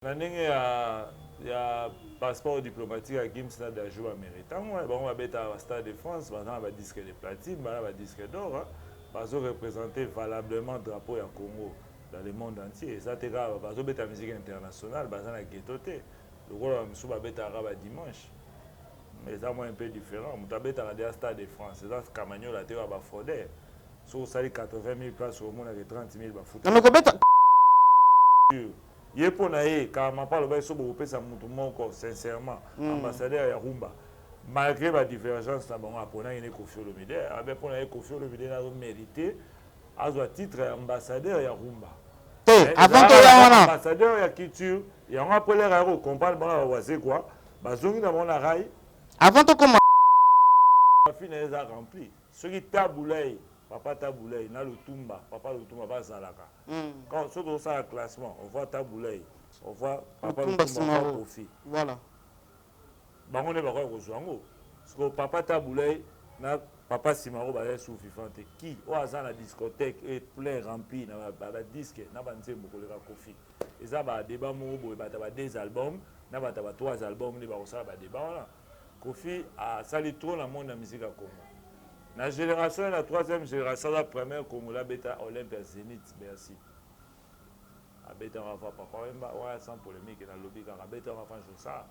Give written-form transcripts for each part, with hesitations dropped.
Il y a passeport diplomatique à Gims d'Ajoua méritant. On va mettre à Stade de France, on va disque de platine, on va disque d'or. On va représenter valablement le drapeau du Congo dans le monde entier. Ça, c'est grave. On va mettre la musique internationale, on va ghettoté. Le rôle de on va mettre à dimanche. Mais c'est un peu différent. On va mettre à Stade de France. C'est ça, Camagnon, la terre va frauder. Si on a 80 000 places au monde, avec 30 000 foot. Il est pour naïe, car je parle de ça, sincèrement, ambassadeur ya Rumba. Malgré la divergence, pour naïe Kofi Olomide, avec pour naïe Kofi Olomide a mérité à ce titre ambassadeur ya Rumba. Avant que ya ambassadeur ya culture, il y a un appel à comprendre c'est quoi. Bazongi dans mon araï. Avant que comment la fin est remplie. Ce qui taboulay. Papa Taboulay, na le Tumba, papa le Tumba va Zalaka. Quand on sort un classement, on voit Taboulay, on voit papa le Tumba, on voit Kofi. Voilà. On est d'accord avec Zouango. Parce que papa Taboulay, na papa Simaro va être suffisante. Qui, au hasard la discothèque est plein rempli, na la disque, na ba nse beaucoup le Kofi. Et ça va débat mobo, ba ta deux albums, na ba ta trois albums, ni ba ça ba débat là. Kofi a sali trop la monde de la musique à Congo. La génération, la troisième génération, la première, comme la bêta Olympia Zénith, merci. La bêta, on va faire papa, ouais, sans polémique, dans le lobby, la bêta, on va faire ça.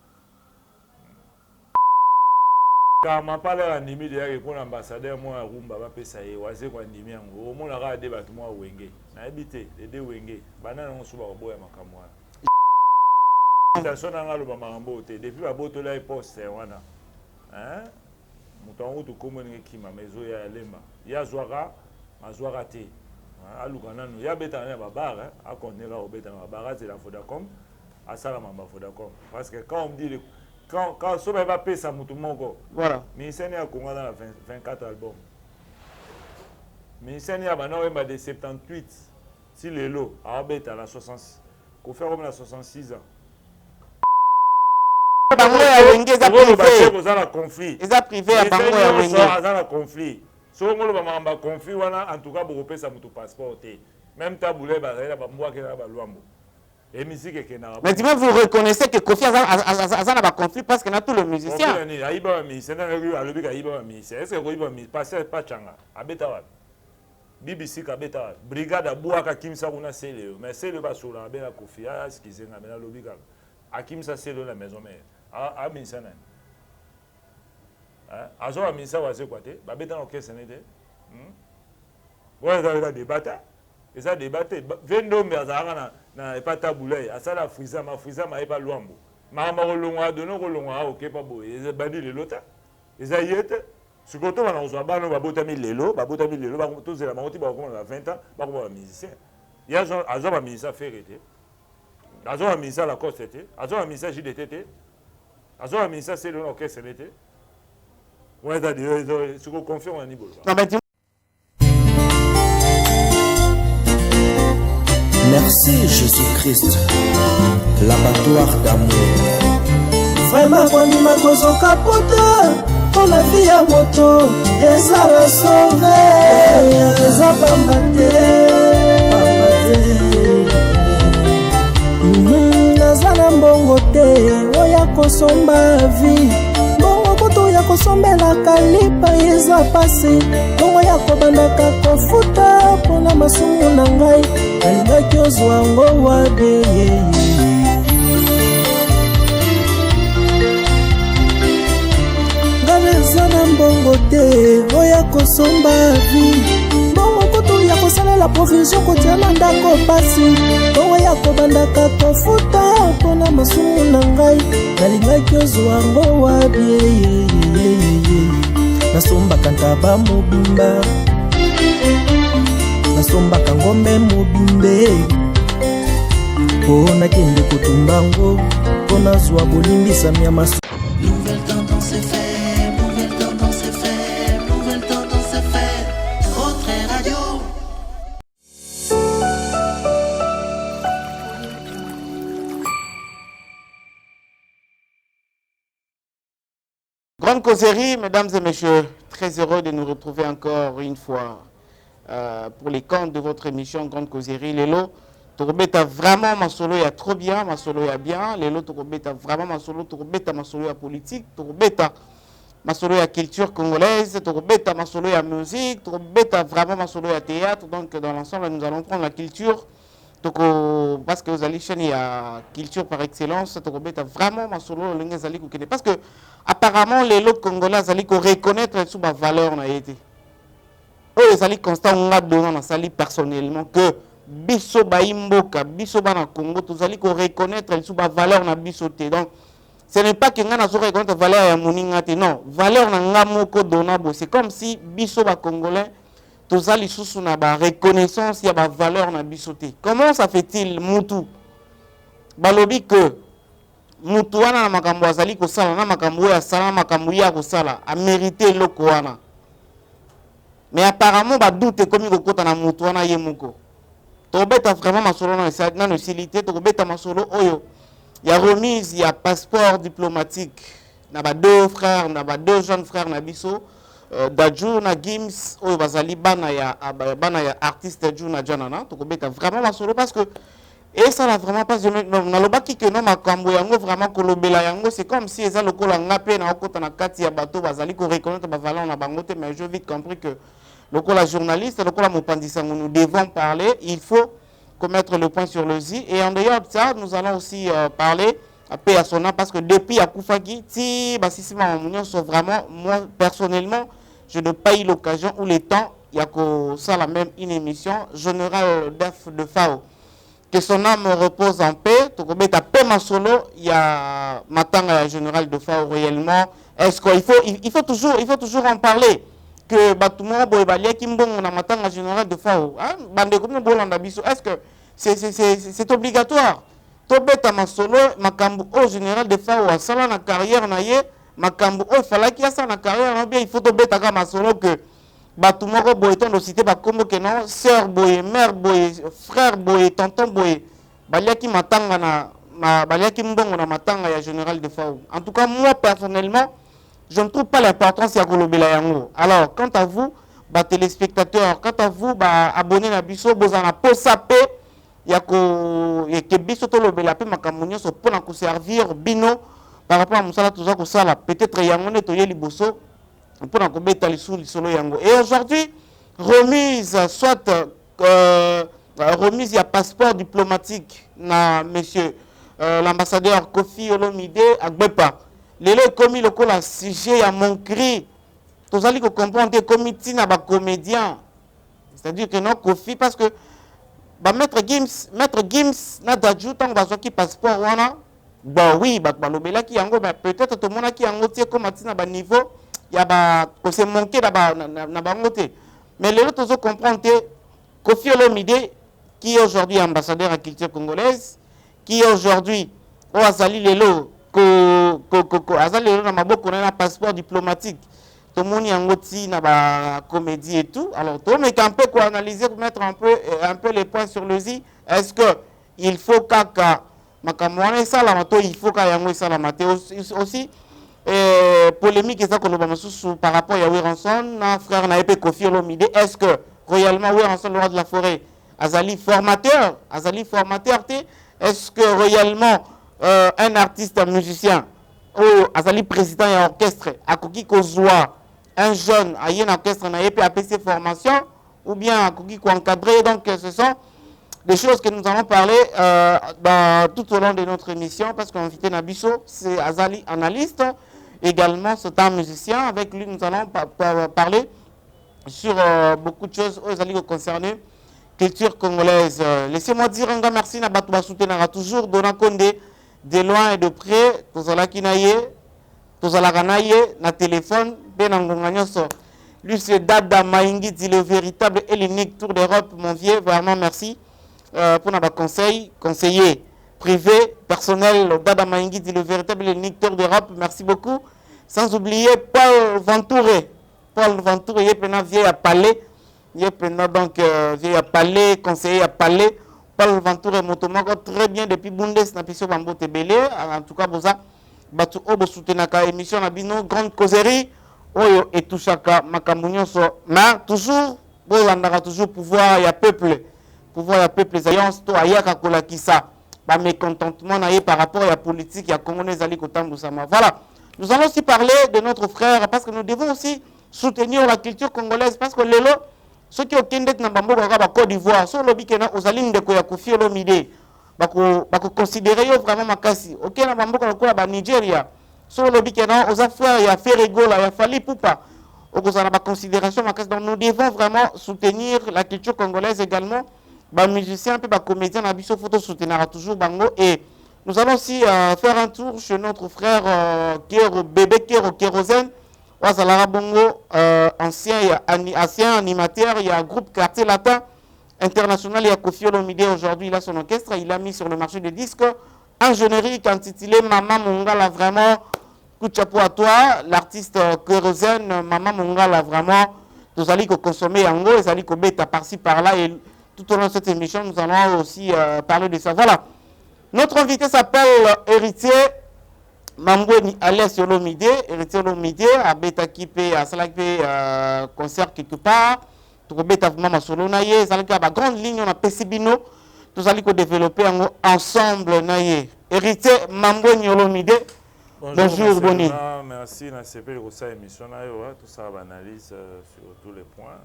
Quand on parle d'animé, il y a un ambassadeur, moi, Rumba, va payer ça, ouais, c'est quoi animé, au moins, on a des bâtiments Wenge. On a habité, les deux Wenge. Banane, on se voit au bois, ma camoire. La sonne dans le Bamarambo, depuis la botte là, il poste, voilà. Hein? Mutango to komone kima mezo ya lemba ya zwara mazwara te alukana no ya beta na babar a connaître au beta na babar c'est la Vodacom à sala mamba Vodacom parce que quand on dit quand so va payer ça mutu moko voilà ministère ya Congo dans 24 albums ministère ya bana wemba de 78 si le lot a beta la 66 ko faire comme la 66 ans. Conflit. Ils ont privé à Bango et Wenge. Ils ont conflit. Si on a un conflit, en tout cas, vous pouvez mon passeport. Même Taboulé, mais vous reconnaissez que Kofi a un conflit parce qu'il y a tout le musicien. Il y a un musicien. Est-ce que vous avez passé pas Changa BBC Kabeta, Brigade à Bouaka Kimsa, on a scellé. Mais c'est le bas sur la belle Kofi. Excusez-moi, mais la lobby. À Kimsa, c'est la maison mère. Ah, ministère. Azo a ministère va se quoi te? Bah béton ok ce n'était. Ouais, ça va débattre. Et ça débattre. 22 merza na pas taboulay. À ça la frisa ma pas luambo. Ma rolonga donner rolonga ok pas beau. Et bandi le lota. Et ça y est. Ce côté on a ba no ba botami lelo, ba tous la monti ba comme on a 20 ans, ba comme un musicien. Il y a Azo a ministère faire été. Azo a ministère la cause était. Azo a ministère JDT. Azo a ministère c'est le ok ce n'était. Ouais, ce qu'on confie en niveau. Merci Jésus-Christ, l'abattoir d'amour. Vraiment, quand il m'a causé au capote, pour la vie à moto, et ça va sauver, et ça va m'atter. Nazana mbongote, oya kosomba vie. Ya kosombela kalipa yeza pasi Kongo ya kobandaka kofuta pona masumu na ngai alingaki ozwa ngo wade ngabeza na mbongo te oya kosomba vi mbongo kutu ya kosalela provision kotia na ndako pasi Kongo ya kobandaka kofuta pona masumu na ngai alingaki ozwa ngo wade nasombaka ntaba mobimba nasombaka ngombe mobimbe mpo nakende kotumbango mpo nazwa bolimbisami ya masu. Nouvelle tendance est faite, nouvelle tendance est faite, nouvelle tendance est faite, Autre Radio. Grande causerie, mesdames et messieurs, très heureux de nous retrouver encore une fois pour les comptes de votre émission Grande causerie. Lélo, Tokobeta vraiment masolo ya trop bien, masolo ya bien. Les autres tokobeta vraiment masolo, tokobeta masolo ya politique, tokobeta masolo ya culture congolaise, tokobeta masolo ya musique, tokobeta vraiment masolo ya théâtre. Donc dans l'ensemble, nous allons prendre la culture. Parce que vous allez chaîner la culture par excellence, tokobeta vraiment masolo lingue zali kokene. Parce que apparemment les autres Congolais allaient reconnaître sous ma valeur na été. Eux ils allaient constant on a donné na sali personnellement que biso ba imboka biso ba na Congo tous allaient reconnaître sous ma valeur na bisoté. Donc ce n'est pas que ngana so reconnaître valeur ya moninga te, non, valeur na ngamoko donabo. C'est comme si biso ba Congolais tous allaient sous na ba reconnaissance ya ba valeur na bisoté. Comment ça fait-il mutu balobi que mutu wana na makambo azali kosala na makambo ya sala makambo ya kosala a mérité loko wana, mais apparemment ba doute komi kokota na mutu wana ye moko. Tobeta vraiment masolo na no silité, tobeta masolo oyo ya remise ya passeport diplomatique na ba deux frères, na ba deux jeunes frères na biso Dadju na Gims oyo bazali bana ya artiste Dadju na Janana. Tobeta vraiment masolo parce que et ça n'a vraiment pas na lobaki que non makambo yango vraiment kolobela yango, c'est comme si eza lokola ngapé na okota na kati ya bateau bazali ko reconnaître ba valeur na bango te. Mais je vite compris que lokola journaliste, lokola mopandisa nous devons parler, il faut commettre le point sur le Z. Et en dehors de ça, nous allons aussi parler à paix à son nom parce que depuis Akoufaki, si Bassissima Mounion sont vraiment, moi personnellement, je n'ai pas eu l'occasion ou le temps, il y a que ça la même une émission, Général Def de FAO. Que son âme repose en paix. Tokobeta paix ma solo, il y a Matanga Général de FAO réellement. Est-ce qu'il faut toujours en parler? Que Batouma Boebalia Kimbon na Matanga Général de FAO. Bande comme Bolanda Biso. Est-ce que c'est obligatoire? Tobeta ma solo, Makambu au Général de FAO a sala na carrière na ye, Makambu au Falaki a sa na carrière na bien, il faut Tobeta ma solo que Batumoko boye ton de cité ba comme que non, sœur boye, mère boye, frère boye, tonton boye. Baliaki matanga na baliaki mbongo na matanga ya Général de FAO. En tout cas, moi personnellement, je ne trouve pas l'importance ya kolobela yango. Alors, quant à vous, ba téléspectateurs, quant à vous, ba abonnés na biso, bozana posapé ya ko ke biso to lobela pe makamunyo so pona ko servir bino par rapport à musala tuza ko sala. Peut-être yango ne toye liboso. Et aujourd'hui, remise, soit remise, il y a passeport diplomatique na monsieur l'ambassadeur Kofi Olomide à Gbepa. Les lois commis le col à sujet à mon cri. Tous allez comprendre que comité n'a pas comédien. C'est-à-dire que non Kofi parce que bah maître Gims n'a d'adjout tant que qui passeport wana. Bah oui, bah lobela qui yango peut-être tout le monde qui yango tie comme atina ba niveau. Il y a c'est manqué là-bas na bangote. Mais les autres comprennent que Kofi Olomide qui est aujourd'hui ambassadeur à la culture congolaise, qui est aujourd'hui au Azali Lelo Azali Lelo na maboko na passeport diplomatique. Tout le monde y a na ba comédie et tout. Alors tout mais un peu quoi analyser, mettre un peu les points sur le Z. Est-ce que il faut kaka makamwana ça la mato il faut kaya yango ça la maté aussi polémique par rapport à Wiranson, frère Naïpe Kofi Olomide. Est-ce que réellement Wiranson, le roi de la forêt, Azali formateur, est-ce que réellement un artiste, un musicien, ou Azali président et orchestre, à Koki Kozwa, un jeune, à un orchestre Naïpe a ses formations, ou bien à Koki encadré? Donc ce sont des choses que nous allons parler tout au long de notre émission, parce qu'on invité Nabiso, c'est Azali analyste. Également, c'est un musicien. Avec lui, nous allons parler sur beaucoup de choses concernées culture congolaise. Laissez-moi dire un grand merci à Batouba Soutenara, toujours Dona Condé, de loin et de près. Tozalaki naye, Tozalaka naye, na téléphone, Benangonganyoso. Lui, c'est Dada Maingi, dit le véritable et l'unique tour d'Europe, mon vieux. Vraiment, merci pour notre conseiller privé, personnel, Dada Maingi dit le véritable électeur d'Europe, merci beaucoup. Sans oublier Paul Ventouré. Paul Ventouré, il est vieil à Palais. Il est donc vieil à Palais, conseiller à Palais. Paul Ventouré, Motomako, très bien depuis Bundes, na pisio Bambo Tebele. En tout cas, Boza, Batu Obo Soutenaka, émission Nabino, grande causerie. Oyo et tout chaka, Makamunyo so. Mais toujours, Bolandara, toujours pouvoir, il y a peuple. pouvoir ya peuple alliance to ayaka kolakisa ba mécontentement naie par rapport à la politique ya congolaise ali kotambusama. Voilà. Nous allons aussi parler de notre frère parce que nous devons aussi soutenir la culture congolaise parce que lelo ceux qui ont kendet na bamboka ka ba Côte d'Ivoire so lobi kena ozali ndeko ya Koffi Olomide bako considérer yo vraiment makasi. OK na bamboka ko ba Nigeria so lobi kena oza frère ya Ferregola ya Fally Ipupa. Donc nous devons vraiment soutenir la culture congolaise également. Les musiciens et les comédiens, nous devons soutenir toujours Bango. Et nous allons aussi faire un tour chez notre frère bébé Kero Kérosène. Bongo, ancien animateur, il y a un groupe Quartier Latin international, il y a Koffi Olomide aujourd'hui, il a son orchestre, il a mis sur le marché des disques un générique intitulé Maman Mongala, vraiment. Coup de chapeau à toi, l'artiste Kérosène, Maman Mongala, vraiment, nous allons consommer en gros, nous allons bêta par-ci par-là, et tout au long de cette émission, nous allons aussi parler de ça. Voilà. Notre invité s'appelle Héritier Mambweni alias Olomide, Héritier Olomide, à Beta Kipé, à Salakpe, concert quelque part, tout bêta vraiment solo naïe, Salakpe, à grande ligne, on a Pessibino, nous allons développer ensemble naïe. Héritier Mambweni Olomide. Bonjour, Boni. Merci, merci pour cette émission. Tout ça, analyse sur tous les points.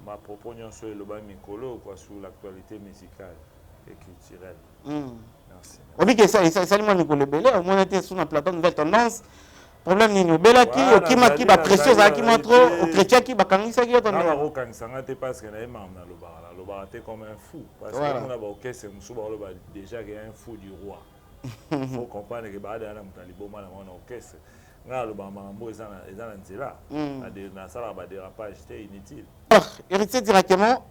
Ma proposition sur le bas Mikolo sur l'actualité musicale et culturelle. Merci. On dit que ça, c'est moi Mikolo Belé. On était sur la plateforme Nouvelle Tendance. Problème ni nous Bela qui, au Kima qui va précieux, à qui m'a trop, au chrétien qui va kanisa qui est en train. Au Kansanga, t'es parce que n'aime pas le bar. Le bar était comme un fou. Parce que on a ok, c'est déjà qu'il y a un fou du roi. Il faut comprendre que baada ya mtalibo mwana mwana orchestre ngalo bamambo ezana nzela na sala ba dérapage c'était inutile. Héritier directement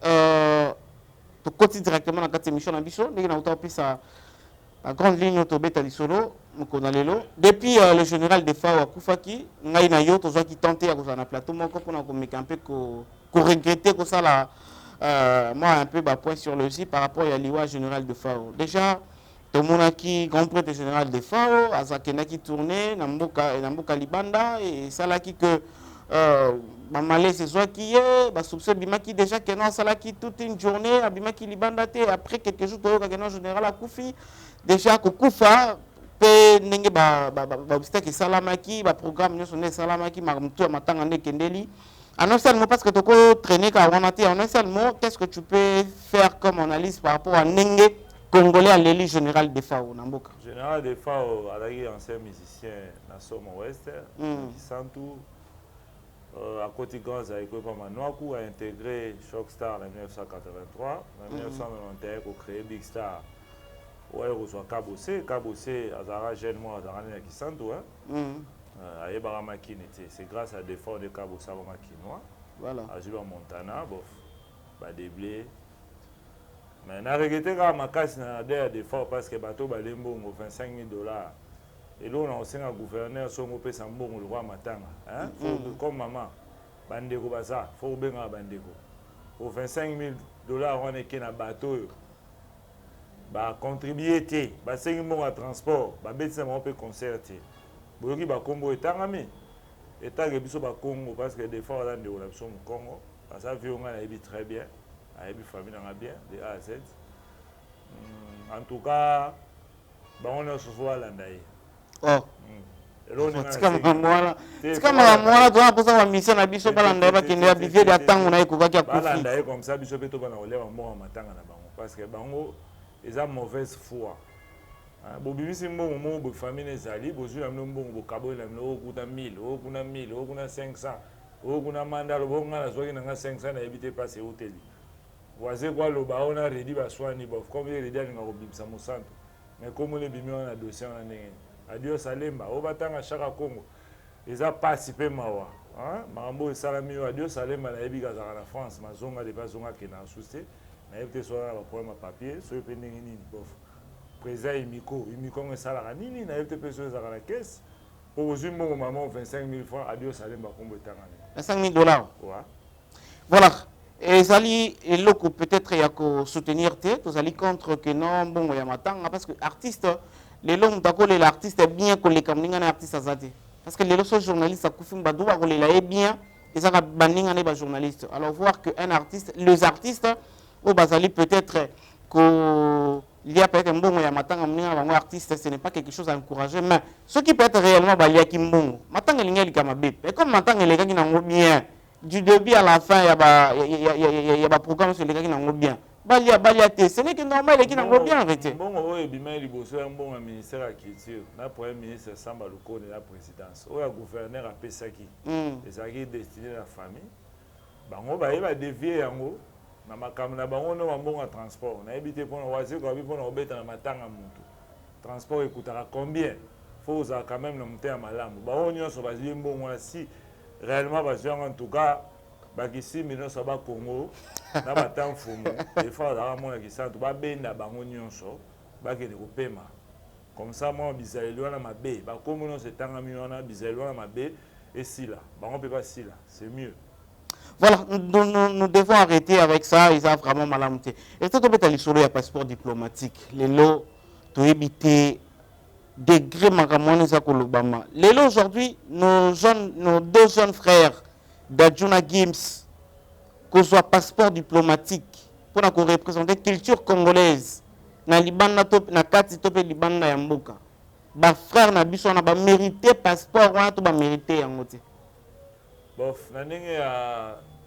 to côté directement dans cette émission na biso ndenge na utapé ça la grande ligne to beta lisolo mukona lelo depuis le général de Fao akufaki ngai na yo to zo ki tenter ya kozana plateau moko pona ko meka un peu ko regretter ko ça la moi un peu bas point sur le si par rapport à liwa général de Fao. Déjà Tomonaki, grand prêtre général de Fao, Azakenaki tourné, Namboka Libanda, et Salaki que Malais c'est soit qui est, soupçon Bimaki déjà que non, Salaki toute une journée, Bimaki Libanda, après quelques jours, Toyo Kageno général à Koufi, déjà Koufa, pe Nenge obstacle Salamaki, programme Nyosone Salamaki, Marmoutou, Matangane Kendeli. En un seul mot, parce que tu peux traîner quand on a été en un seul mot, qu'est-ce que tu peux faire comme analyse par rapport à Nenge Congolais à l'élite général de Fao, Namboka. Général de Fao, ancien musicien dans Somme Ouest, qui sent tout. À côté de Gans, Nouakou a intégré Shockstar en 1983. En 1991, il a créé Big Star. Il a reçu Kabossé. Kabossé, Azara jeune moi, Azara qui sent tout. C'est grâce à des forts de Kabossé Makinois. Voilà. À Juba Montana, des blés. Mais je regretté quand ma casse n'a pas d'effort parce que le bateau a $25 000. Et là, on a aussi un gouverneur qui a le roi Matanga. Comme maman, Bandeko Baza, il faut bien Bandeko. Pour $25 000, on est dans un bateau. Bah contribuer, bah 5 000 à transport, bah bête on peut concerter. Boyoki bah Congo est tangami. Et tant que biso bah Congo parce que des fois dans de la Congo, parce que vie on a été très bien. A une famille dans bien, de A à Z. En tout cas, on a souvent l'andaï. Oh. C'est comme moi, tu as posé ma mission à Bisso Balandaï qui n'est habitué d'attendre qu'on a écouté qu'il y a plus. Balandaï comme ça, Bisso peut on a relève un bon matin parce que Bango, ils ont mauvaise foi. Bobi si bon moment bo famille les ali, bo zu amno bon bo kabo la no kuna 1000, o kuna 1000, o kuna 500, o kuna mandalo bo ngana zo na 500 na éviter passer hôtel. Voici quoi le bas on a réduit à soigner bof comme il réduit à l'ingobimsa mosanto mais comme les bimio on a dossier on a adieu salemba au batanga chaka Congo ils a participé mawa hein mambo salami adieu salemba na ebiga za na France mazonga de bazonga qui na souci na ebte soit un problème papier so pending nini bof président imiko on sala nini na ebte personne za na caisse pour vous mon maman 25 000 francs adieu salemba Congo tanga $25 000. Ouais. Voilà. Et Zali et Loko peut-être il y a que soutenir tes, vous allez contre que non bon il y a matin parce que artiste les longs d'accord l'artiste est bien que les caméras artistes azati parce que les autres journalistes à Koufim Badou a les là est bien et ça va banning les journalistes. Alors voir que un artiste, les artistes au Basali peut-être il y a peut-être un bon un artiste, ce n'est pas quelque chose à encourager, mais ce qui peut être réellement balia qui mbongo. Maintenant il y a les gamabé. Et comme maintenant les gars qui n'ont bien du début à la fin il y a programme sur les gars qui n'ont bien. Balia ce n'est que normal les qui n'ont bien arrêté. Bon oui bimai liboso un bon ministère à culture, na premier ministre Samba Luko de la présidence. O ya gouverneur a pesaki. Et ça qui est destiné à la famille. Bango ba va dévier yango. Na makambo na bango no mbongo transport. Na ebité pour na wazi ko pour na obeta na matanga mutu. Transport ekutaka combien? Faut ça quand même na muté malamu. Bango nyonso bazili mbongo na si réellement bazwa en tout cas bakisi millions ça ba Congo na batam fumu des fois za mona ki santu ba benda bango nyonso ba ke ko pema comme ça moi bizalelo na mabe ba komo no se tanga miona bizalelo na mabe et si là bango peut pas si là c'est mieux. Voilà, nous devons arrêter avec ça, ils ont vraiment mal monté. Et c'est peut-être l'histoire du passeport diplomatique. Les lots, tu éviter degré maramone za kolobama. Les lots aujourd'hui, nos deux jeunes frères d'Adjuna Gims, qu'on soit passeport diplomatique pour représenter la culture congolaise. Na Liban na kati tope Liban na yamboka. Ba frère na biso na ba mérité passeport wana to ba mérité yangote. Bof,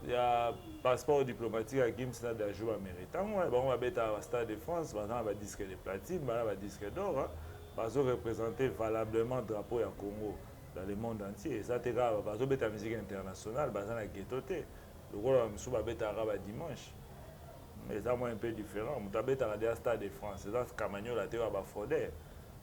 il y a passeport diplomatique à Gims na d'ajou américain. On va mettre à Stade de France, on va disque de platine, on va disque d'or. Parce que représenter valablement le drapeau à Congo dans le monde entier. Ça te grave, parce que la musique internationale, on va ghettoté. Le rôle de la musique arabe dimanche. Mais c'est un peu différent. On va mettre à Stade de France. C'est ça que Camagno a été à Bafodé.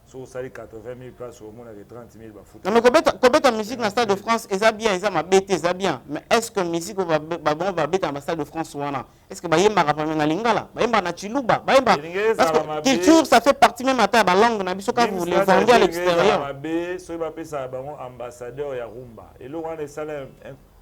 Sur 80 000 places au monde avec 30 000 bafoutés. Non mais combien de musique dans le Stade de France, c'est bien, c'est bête, c'est bien. Mais est-ce que la musique va bête dans le Stade de France ou non? Est-ce que Bayemba va na Lingala, Bayemba na Chiluba, Bayemba? Parce que culture, ça fait partie même à la langue, na biso quand vous les vendez à l'extérieur. So ba pesa ba ambassadeur ya Rumba. Et là on est salé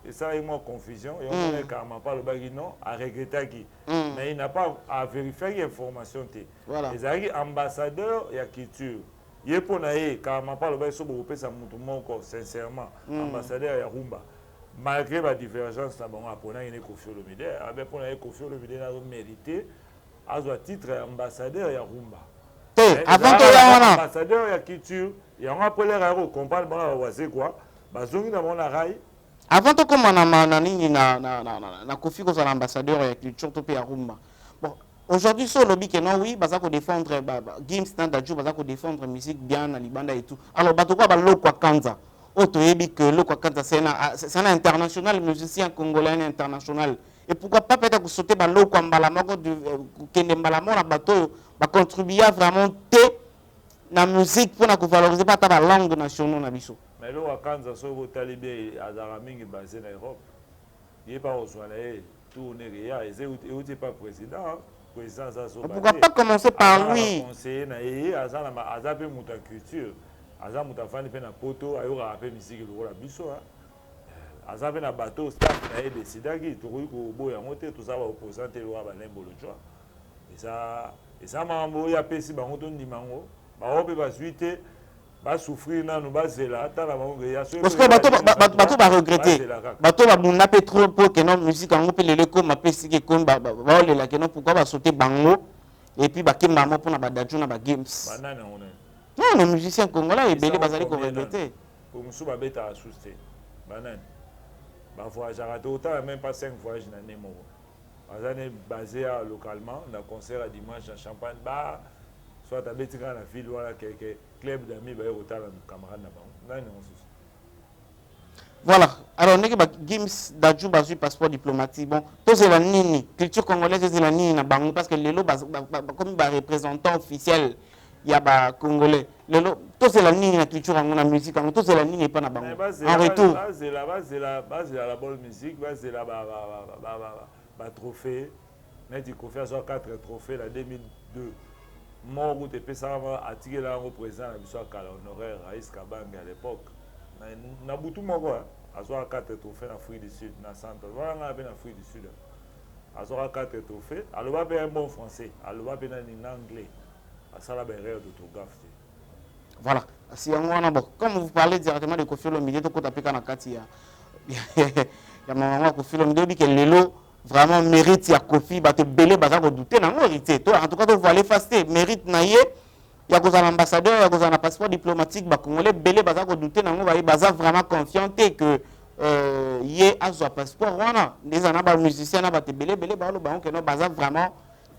et ça est moi confusion et on est carrément pas le bagui non à regretter qui. Mais il n'a pas à vérifier l'information té. Voilà. Les ari ambassadeur ya culture. Il pour naé carrément pas le bagui so bo pesa mutu moko sincèrement ambassadeur ya Rumba. Malgré la divergence na bango apona ine Koffi Olomide, avec pour naé Koffi Olomide na mérité à titre ambassadeur ya Rumba. Avant que la ambassadeur ya culture, il y a un appel à comprendre bon c'est quoi. Bazongi na mon rail. Avant que comme na Koffi comme ambassadeur ya culture to pe ya Rumba. Bon, aujourd'hui sur lobby que non oui, baza ko défendre Gims Ndadju baza ko défendre musique bien na Libanda et tout. Alors bato ko ba lokwa kanza. Oto yebi que lokwa kanza c'est un international musicien congolais international. Et pourquoi pas peut-être sauter ba lokwa mbala moko de kende mbala mona bato ba contribuer vraiment na musique pour na ko valoriser pas ta langue nationale na biso. Mais le Wakanza so go talibé azara mingi basé en Europe. Il est pas au soin là tourner ya et c'est pas président ça so. Pourquoi pas commencer par lui? Conseiller na azana azape muta culture. Azama muta fani pe na poto ayo rapper musique le la biso azape na bateau staff na décidaki to ko boya ngote tout ça va représenter le roi Balembo le joie. Et ça mambo ya pesi bango to ndimango. Ba ope ba suite ba souffrir nanu ba zela ata la bango ya so. Parce que bato ba regretter. Bato ba bunda pe trop pour que non musique en pe lele ko ma pesi ke kon ba le la que non pourquoi ba sauter bango et puis ba kemba mo pour na ba Dadju na ba Gims. Banane on est. Non, les musiciens congolais et belé bazali ko regretter. Pour musu ba beta asuster. Banane. Ba voyage raté autant même pas 5 voyages na nemo. Bazane basé localement na concert à dimanche à Champagne ba soit à Betika la ville voilà quelques clubs d'amis ba yota la camarade na ba. Voilà. Alors neke ba Gims Ndadju bazu passeport diplomatique. Bon, to c'est la nini culture congolaise c'est la nini na bango parce que lelo comme ba représentant officiel il y a ba congolais. Lelo to c'est la nini na culture en na musique en to c'est la nini pas na bango. En retour, c'est la bonne musique, c'est la ba trophée. Net il confie sur 4 trophées la 2002. Mon route et ça va attirer là représentant la mission à honoraire Raïs Kabanga à l'époque. Na butu moko a soit 4 trophées en Afrique du Sud na centre. Voilà on a bien en Afrique du Sud. A soit 4 trophées, alors va bien un bon français, alors va bien en anglais. À ça la barrière d'autographe. Voilà. Si on a comme vous parlez directement de Koffi Olomide to ko tapeka na kati ya ya maman Kofi Olomide que lelo vraiment mérite ya Kofi ba te belé baza ko douter na mérite toi en tout cas tu vas aller faster mérite na ye ya ko za ambassadeur ya ko za na passeport diplomatique ba congolais belé baza ko douter na ngo ba baza vraiment confiant que ye azwa passeport wana les ana ba musicien na ba te belé ba lo ba que non baza vraiment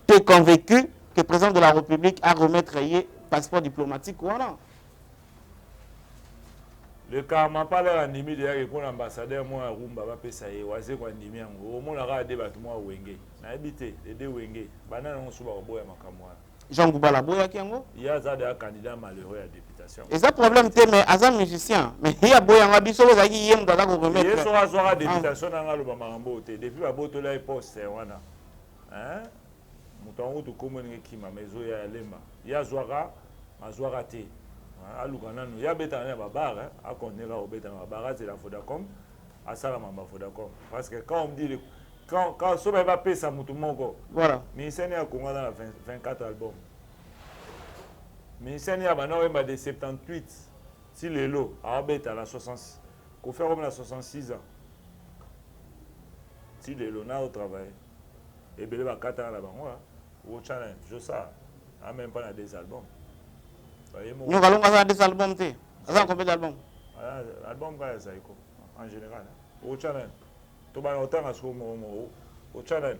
te convaincu que le président de la République a remettre ye passeport diplomatique wana. Le karma pas l'air animé d'ailleurs pour l'ambassadeur moi Rumba va payer oise quoi animé en au monde a débat moi wenge na habité les deux wenge banana on souba boya makamwa Jean Goubala boya kiango il y a ça des candidats malheureux à députation et ça problème té mais azan musicien mais il y a boya ngabiso za ki yem dada ko remettre il y a soit députation dans le bamambo té depuis ba boto là poste wana hein mutango to komone ki ma mezo ya lemba il y a zoara mazwara té il y a des babar à connaître la babar c'est la Vodacom à ça la mamba Vodacom parce que quand on dit quand ça va payer ça mutumongo voilà ministère a Congo dans 24 albums ministère a maintenant de 78 si les lots à bête à la 66 qu'on fait comme la 66 ans si les lots n'a au travail et bien va 4 ans là-bas au challenge je sais a même pas des albums. Nous allons avoir des albums. Combien d'albums? Album en général. Au challenge. Tout le monde a au challenge.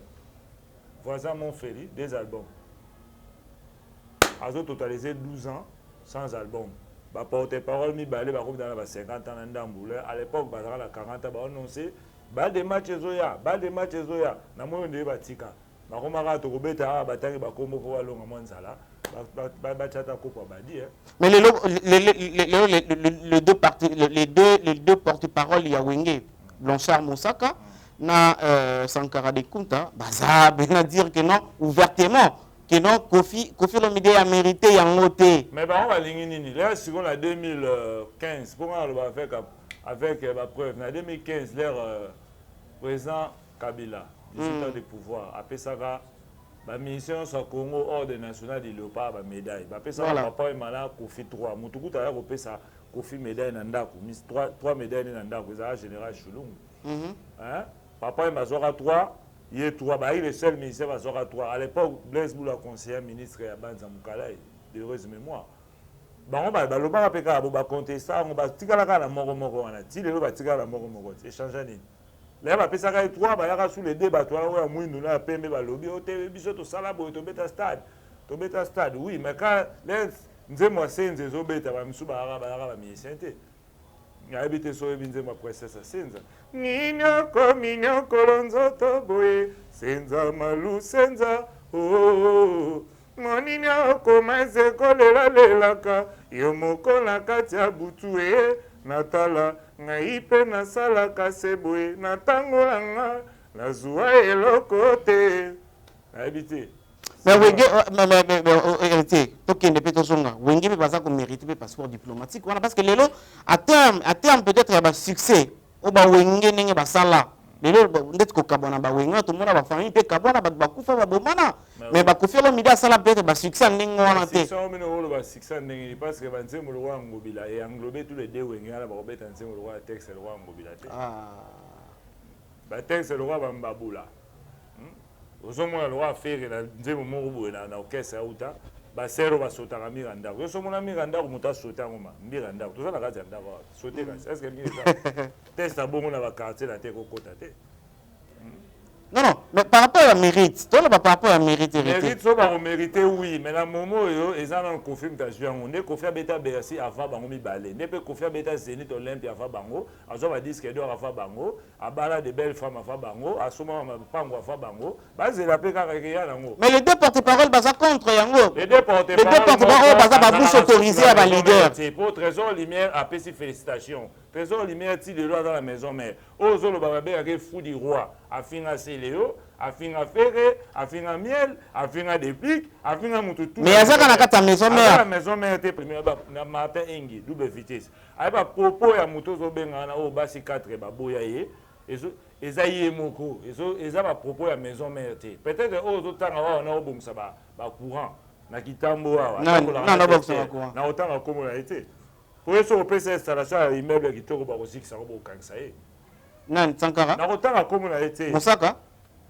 Voisin mon Félix, des albums. Ils ont totalisé 12 ans sans album. Porte-parole, mi balé, dans la 50 ans à l'époque, dans la 40 ans, on annoncé des matchs Zoya, des matchs Zoya. Dans mon de Batika. Mais les deux porte-parole, il y a Wenge, Blanchard Moussaka, na Sankara de Kunta, baza bien dire que non, ouvertement, que non, Kofi Olomide a mérité y a noté. Mais on va l'ingénier. Là, si on a 2015, comment on va faire avec la preuve? En 2015, l'air président Kabila. Discutant des pouvoirs. Après ça, la mission sur Congo, ordre national, il n'y a pas de médaille. Après ça, papa est malade, Kofi 3. Moutoukou, tu as repéré ça, Kofi médaille Nandakou. 3 médailles Nandakou, c'est un général Choulung. Papa est Mazora 3, il est 3. Il est le seul ministère Mazora 3. À l'époque, Blaise Boula, conseiller ministre à Banza Moukalaï, de heureuse mémoire. On va compter ça, on va tirer la mort. Si les gens vont la mort, c'est changé. Là, on va faire ça 3, il y a sous les débats, on va nous a payé le lobby, on a salabo, on a stade. Oui, mais quand nous moi c'est des obéta, on a mis santé. Il y a habité sur les bins, ma princesse Senza. Minyo kolonzo toboe, Senza malou Senza. Oh, moninyo komaze kolela lelaka, yomoko na katia butue, Natala. Naipe na sala kaseboe na tango langa na zuwa eloko te habité mais Wenge tokende pe tozonga Wenge pe baza ko mériter passeport diplomatique voilà parce que lelo à terme peut-être ya ba succès o ba Wenge ndenge basala lelo ndeti ko kabona ba Wenge to mona ba famille pe kabona ba kufa ba bomana mais ba Kofi Olomide asala peut-être ba succès ndenge wana te ça mino holo ba succès ndenge parce que banze mo lwa ngobila et englober tous les deux Wenge ala ba robeta nze mo lwa texte lwa ngobila te ba texte lwa ba mbabula ozomona lwa faire na nze mo mo na orchestre auta ba sero ba sota ka miranda yo so mona miranda ko muta sota ngoma miranda to sala ka zanda ba sote ka est-ce que ni ça test bongo na ba quartier na te ko kota te. Non, mais par rapport à mérite, toi, par rapport à mérite, mérite, ça va mériter, oui, mais la moment où ils ont confirmé que je on est confié à Beta Bercy à faire bango mi balé, n'est pas confié à Beta Zénith Olympia à faire bango, à ce va dire que doit à faire bango, à bala de belles femmes à faire bango, à ce moment pango à faire bango, bah c'est la péka régulière bango. Mais les deux porte-parole basent contre yango. Les deux porte-parole basent à bouche autorisée à la leader. C'est pour Trésor Lumière à PC félicitations. Trésor Lumière tire le roi dans la maison mère. Ozo le bababé avec fou du roi, à finir Céléo. Afin à ferrer, afin à miel, afin à des pics, afin à tout. Mais il y a ça dans la maison mère. La maison mère était première, Martin Engi, double vitesse. Avec un propos à Moutozo Bengana, au Bassi 4 et Baboyaye, et ça y est moko, et ça va propos à maison mère. Peut-être que aux autres temps, on a un bon sabbat, courant, na kitambo, na autant comme on a été. Pour ça, on peut s'installer à l'immeuble qui tourne aussi, qui s'en va au Kansaï. Nan Sankara. Na kotanga komo na été. Mosaka.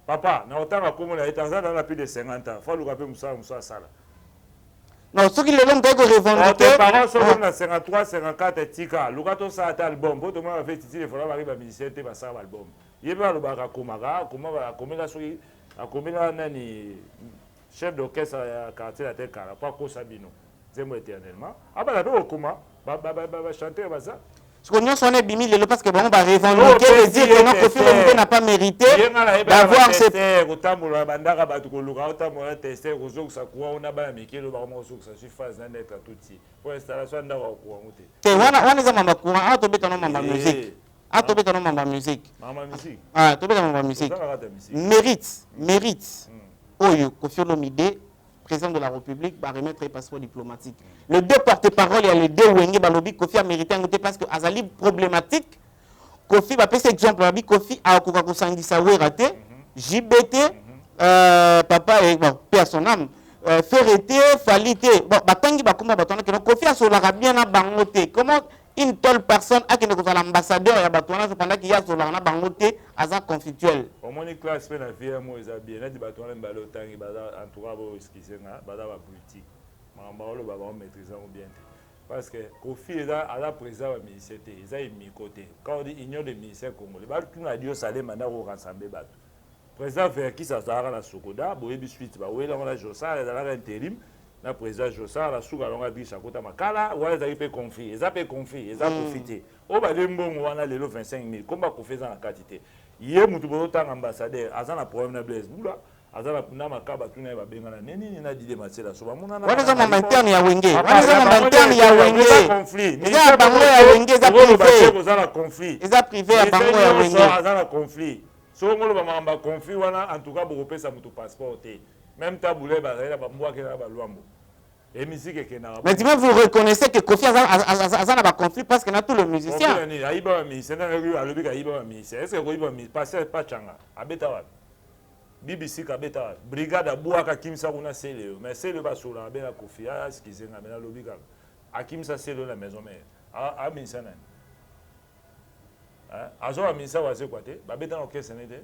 Papa, na kotanga komo na été, ça dans plus de 50 ans. Faut le rappeler Moussa sala. Non, ceux qui le l'ont quand revendiqué. Tes parents sont comme na 53, 54 tika. Lukato ça a album. Pour tout le monde fait titi il faudra arriver à musicien te ça album. Yeba le baka komara, comment la soki, a komela nani chef d'orchestre à quartier la tête cara, pas ko sabino. J'aime éternellement. Ah bah là comment ba chanter ça. Ce qu'on a sonné bimi le parce que bon va revendiquer et dire que notre film n'a pas mérité d'avoir cette otambola bandaka batu ko luka otambola tester ozo sa kuwa ona ba mikelo ba mo so sa surface na net tuti. Pour installation ndaka ko ngote. Te wana za mama courant a tobeta no mama musique. A tobeta no mama musique. Mama musique. Ah, tobeta mama musique. Mérite. Oyo Koffi Olomide, président de la République, va remettre un passeport diplomatique. Les deux porte-parole, il y a les deux Wenge Balobi, Koffi a mérité un côté parce que Azali problématique. Koffi va passer exemple, Koffi a Kokako Sangisa raté, JBT, papa et bon, paix à son âme, Ferreté, Falité. Bon, Batangi Bakuma Batona, Koffi a sur bien à Bangote. Comment une telle personne a qui est l'ambassadeur et Batona, cependant qu'il y a sur la Bangote, Azar conflictuel. Au moins, les classes, la vie, moi, ils ont bien. Les Batona, Balotangi, en tout cas, excusez moi, Badava politique. Mambaro, Baba, maîtrisant bien. Parce que Koffi est à la présidence du ministère, ils ont mis côté. Quand on dit union des ministères congolais, tout a dit au salaire, maintenant, on rassemble. Président Ferki, ça sera la Sokoda, Boébi suite, on a Jossa, il y a l'intérim. Le président Jossa, la souga, on a dit Chakota Makala, ou ils ont confié, ils ont confié, ils ont profité. Au bas de bon, on a les 25 000, comment qu'on fait dans la quantité. Hier, nous avons un ambassadeur, à un problème de Blaise Boula, à un makaba, tout le monde a bien gagné, ni n'a dit des matchs là. What is a interne ya Wenge? What is a interne ya Wenge? Conflit. Ils ont bango ya Wenge, ils ont privé. Ils ont conflit. Ils ont privé ya bango ya Wenge. Ils ont conflit. Si on a un conflit, en tout cas, pour repérer ça, mon passeport. Même taboulé, moi qui n'a pas l'ouambo. Mais dis-moi, vous reconnaissez que Koffi a un conflit parce qu'il y a tous les musiciens. Est-ce que vous passez pas Changa? BBC Kabeta, Brigade Abouaka Kimsa Una Sele, mais c'est le Bassoula, Bela Koffi, excusez-moi, mais la Lobiga. Akimsa Sele, la maison mère. Ah, Minsana. Azo Minsa was a quoi? Babeta en caisse n'était.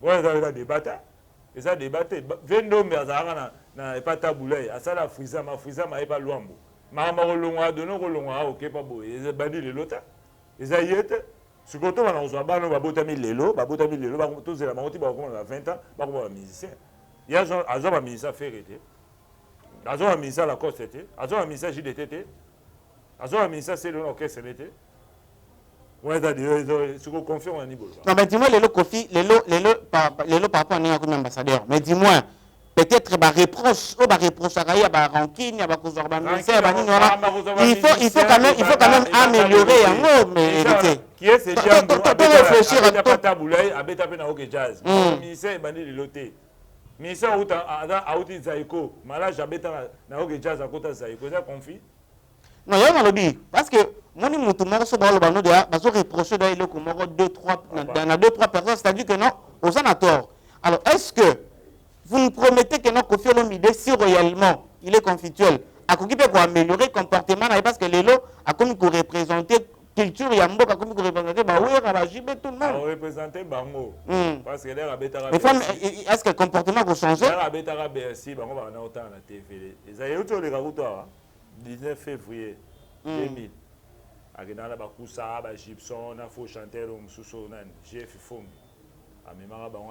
Ouais, vous avez débattu. Et ça débattu. 22 000 na pas taboulé. À ça la frisa, ma pas loambo. Ma rolonga, de nos rolonga, ok, pas beau. Ils ont banni les lotas. Ils ont yété. Ce qu'on a on soit bano, babotami lelo, tous les mamotis, bah, on a 20 ans, bah, on a musicien. Il y a un ministère Ferreté. Un ministère la Coste, un ministère JDT. Un ministère c'est le orchestre l'été. Ouais, ce qu'on confie au niveau. Non, mais dis-moi, les Koffi, les par rapport à un ambassadeur. Mais dis-moi, peut-être reproche à Raya, rancune, il faut quand même améliorer un mot, mais qui est ce genre de réfléchir à Taboulay, à Betapena Hockey Jazz. Le ministère est banni de l'OT. Le ministère a outil Zaïko, malade, j'habite à Hockey Jazz à côté de Zaïko. Ça confie? Non, il y a un lobby. Parce que moi, je me reproché dans 2-3 personnes, c'est-à-dire que non, aux en a tort. Alors, est-ce que vous nous promettez que notre Koffi Olomide, si réellement il est conflictuel, a peut améliorer le comportement, parce que les lots a comme représenter culture, il y a un mot comme représenter, oui, on va jiber tout le monde. Représenter Bango. Parce que l'air à Betara. Est-ce que le comportement va changer? L'air à Betara BSI, Bango va en autant à la TV. Ils ont eu les ragouteurs. 19 février 2000. Agenala Bakusa, Gibson, na faux chanteur ou Moussou, Jeff Fong. À à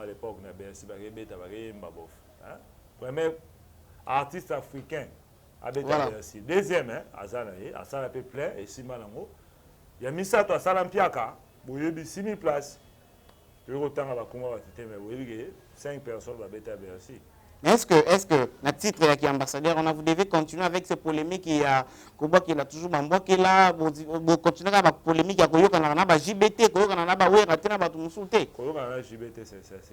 l'époque, na BSI, Bagébeta, Bagémbabof. Premier artiste africain à BSI. Deuxième, Azana peut plein et Simanango. Il y a mis ça à Salampiaka, vous avez 6 000 places. Le autant à Bakuma, mais vous avez 5 personnes à BSI. Est-ce que, le titre qui est ambassadeur, vous devez continuer avec ces polémiques qui a toujours qui là, vous continuez avec la polémique qui a JBT,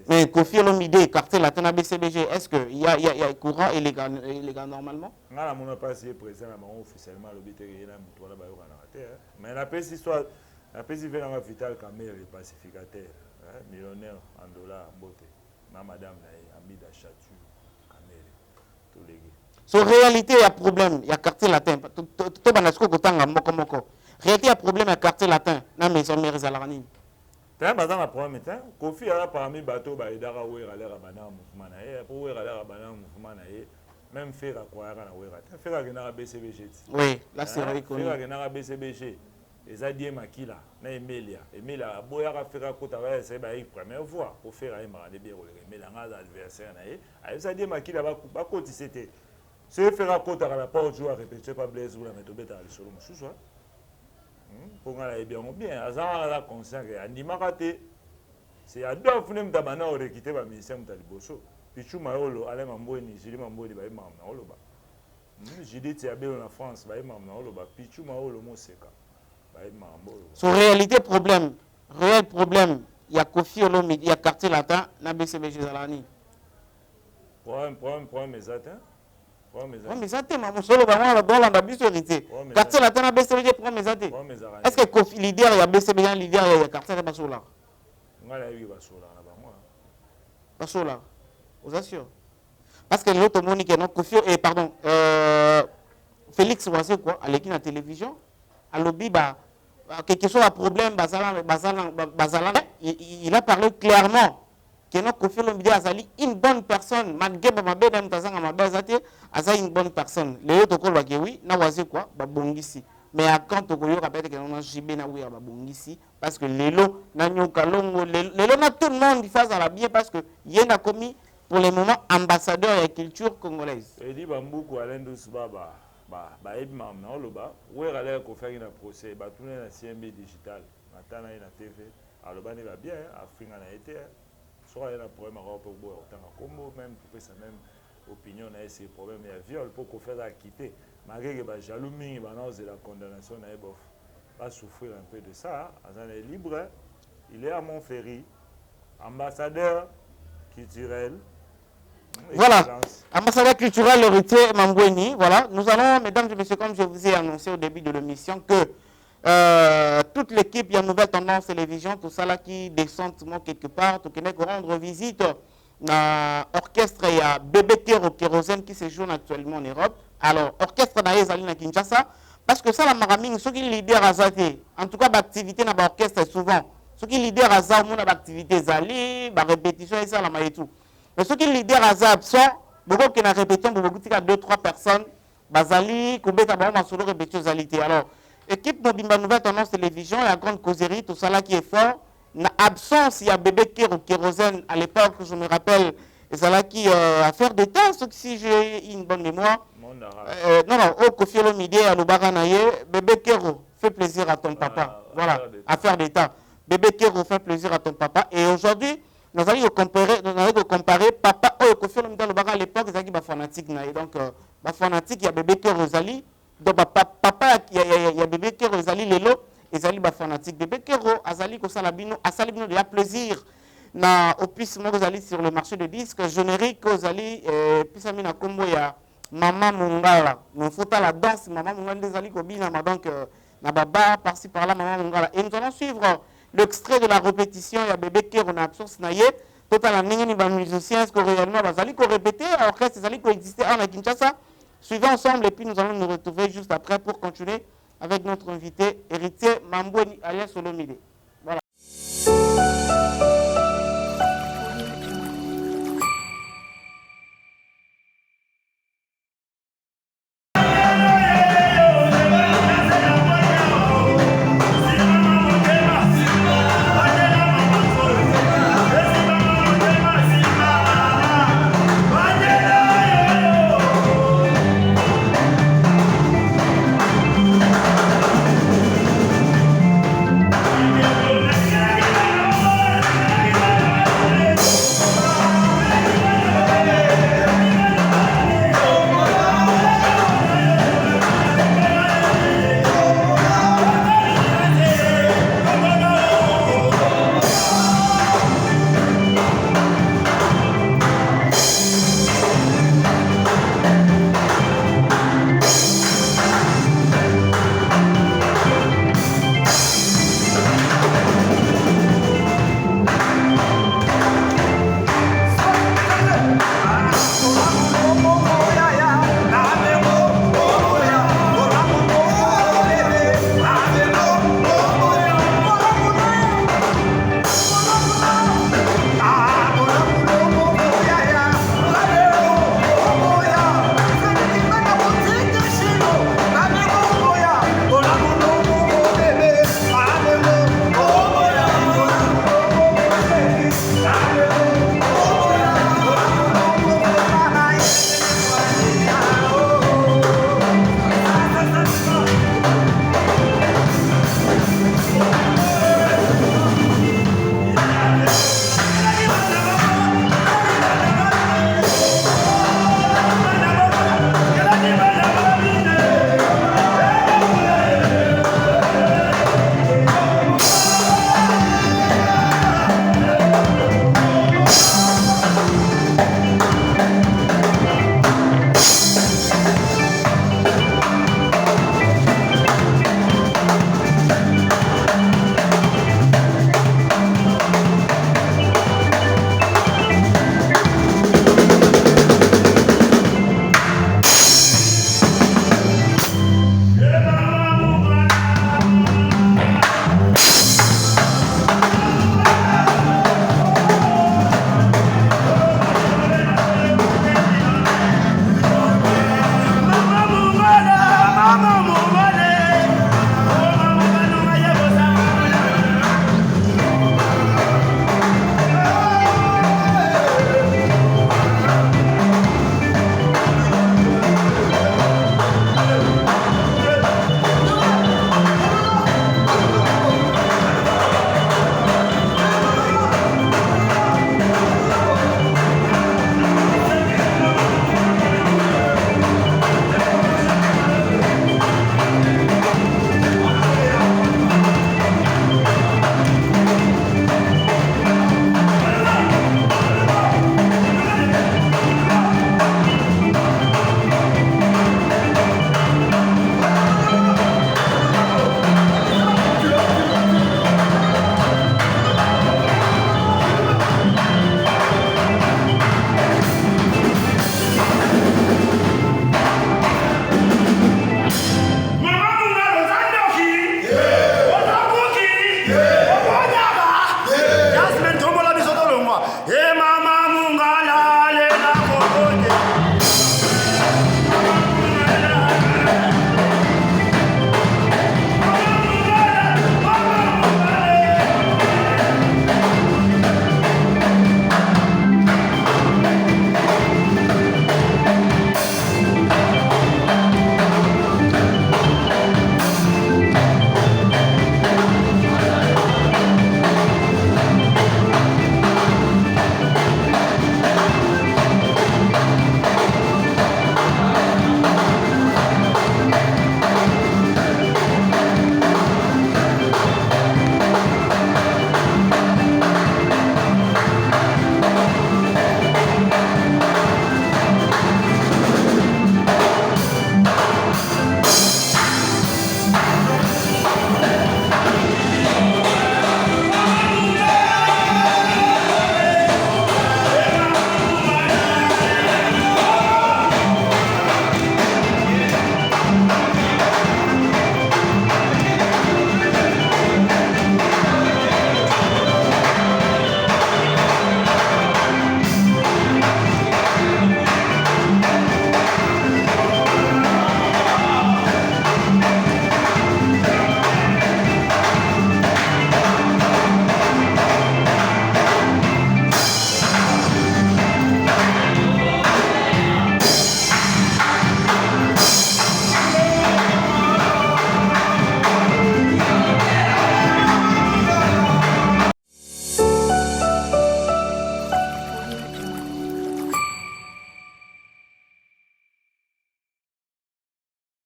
mais Koffi Olomide, quartier latin BCBG, est-ce qu'il y a courant illégal normalement? Je ne sais pas si le président officiellement mais la petite histoire, la petite histoire vitale quand même est pacificateur, millionnaire en dollars, beauté, madame Amida Chatu. So réalité, il y a problème, il y a quartier latin. Tout le monde a moko. réalité ya problème ya quartier latin na maison mère ezalaka nini T'as pas dans problème temps. Kofi a parmi bateau ba idara wera l'air abana mouvement na ye. Pour wera l'air abana mouvement na ye. Même faire à quoi na wera. Faire que na BCBG. Oui, là c'est vrai qu'on faire que na BCBG. Les dié makila na Emilia. Emilia boya ka faire ko ta va c'est ba première fois pour faire un marade bien le Emilia nga adversaire na ye. Les dié makila ba ko ti c'était. C'est faire ko ta la pas jouer répéter pas Blaise ou la mettre beta le solo mususu. Pour nga la bien bien azara la conscient que andima raté c'est à deux fois même d'abana au réquité ba ministère mutaliboso pichu maolo ale mamboni jili mamboni ba imam na oloba jili ti abelo na France ba imam na oloba pichu maolo moseka ba imam bolo son réalité problème réel problème il y a Kofi Olomide il y a quartier latin na BCBG zalani problème exact mais ça t'es maman solo ba moi dans la biso hérité quartier latin na BCBG problème ça t'es est-ce que Kofi leader il y a BCBG leader il y a quartier là basola ngala yi basola na ba moi basola aux assure parce que l'autre monique non Kofi et pardon Félix Ouassé quoi à l'équipe de la télévision à lobby bah quelque chose à problème bazala il a parlé clairement que non Kofi Olomide azali une bonne personne malgré ma belle mtazanga mabazate azali une bonne personne les autres quoi que oui na Ouassé quoi ba bongisi mais à quand to koyo rappelle que non jibé na oui ba bongisi parce que lelo na nyoka longo lelo na tout le monde face à la bien parce que yena commis pour le moment ambassadeur de la culture congolaise et dit bambuku alendus baba ba ibmam na oloba wera aller ko faire un procès ba tourner na CMB digital matana na TV aloba ne va bien Afrique na été soit il y a un problème à rapport au Congo même pour ça même opinion na ces problèmes il y a viol pour qu'on fasse quitter malgré que ba jaloux mingi ba na la condamnation na bof pas souffrir un peu de ça azan est libre il est à Montferry ambassadeur culturel. Voilà, ambassadeur culturel héritier Mambweni. Voilà, nous allons, mesdames et messieurs, comme je vous ai annoncé au début de l'émission, que toute l'équipe, il y a Nouvelle Tendance Télévision, tout ça là qui descend quelque part, tout qui n'est rendre visite à l'orchestre, il y a Bébé Kero Kérosène qui séjourne actuellement en Europe. Alors, orchestre d'Aïe à Kinshasa, parce que ça, la maraming, ceux qui leader à Zate, en tout cas, l'activité dans l'orchestre souvent, ceux qui leader à Zate, l'activité Zali, la répétition et ça, la et tout. Mais ceux qui leader à Zate sont, beaucoup qui ont répété, beaucoup qui ont 2-3 personnes, Bazali, Koubeta, Bama, solo répétition Zalité. Alors, équipe Mobimba Nouvelle Tendance Télévision, la grande causerie, tout ça là qui est fort. En absence, il y a Bébé Kero Kérosène à l'époque, je me rappelle, et ça là qui a fait des temps, si j'ai une bonne mémoire. Non, au Kofi Olomide, à l'Obaranaye, Bébé Kero, fait plaisir à ton papa. Voilà, affaire d'État. Bébé Kero fait plaisir à ton papa. Et aujourd'hui, nous allons comparer papa au Kofi Olomide à l'Obara à l'époque, ils ont fanatique. Donc, fanatique, il y a Bébé Kero Zali. Donc, papa, il y a Bébé Kero Zali Lelo, et Zali fanatique. Bébé Kero, Azali, Kosalabino, Asalibino, il y a plaisir. Na opus mo Zali sur le marché de disques, générique Zali, puis ça mina combo ya Maman Mungala. Nous faut la danse, Maman Mungala Zali Kobina, donc na baba par-ci par-là, Maman Mungala. Et nous allons suivre l'extrait de la répétition, il y a Bébé Kero na absence naïe. Total la ningeni ba musicien, est-ce que réellement Zali ko répéter, alors que Zali ko exister en Kinshasa. Suivons ensemble et puis nous allons nous retrouver juste après pour continuer avec notre invité héritier Mambweni alias Olomide. Voilà. Yeah.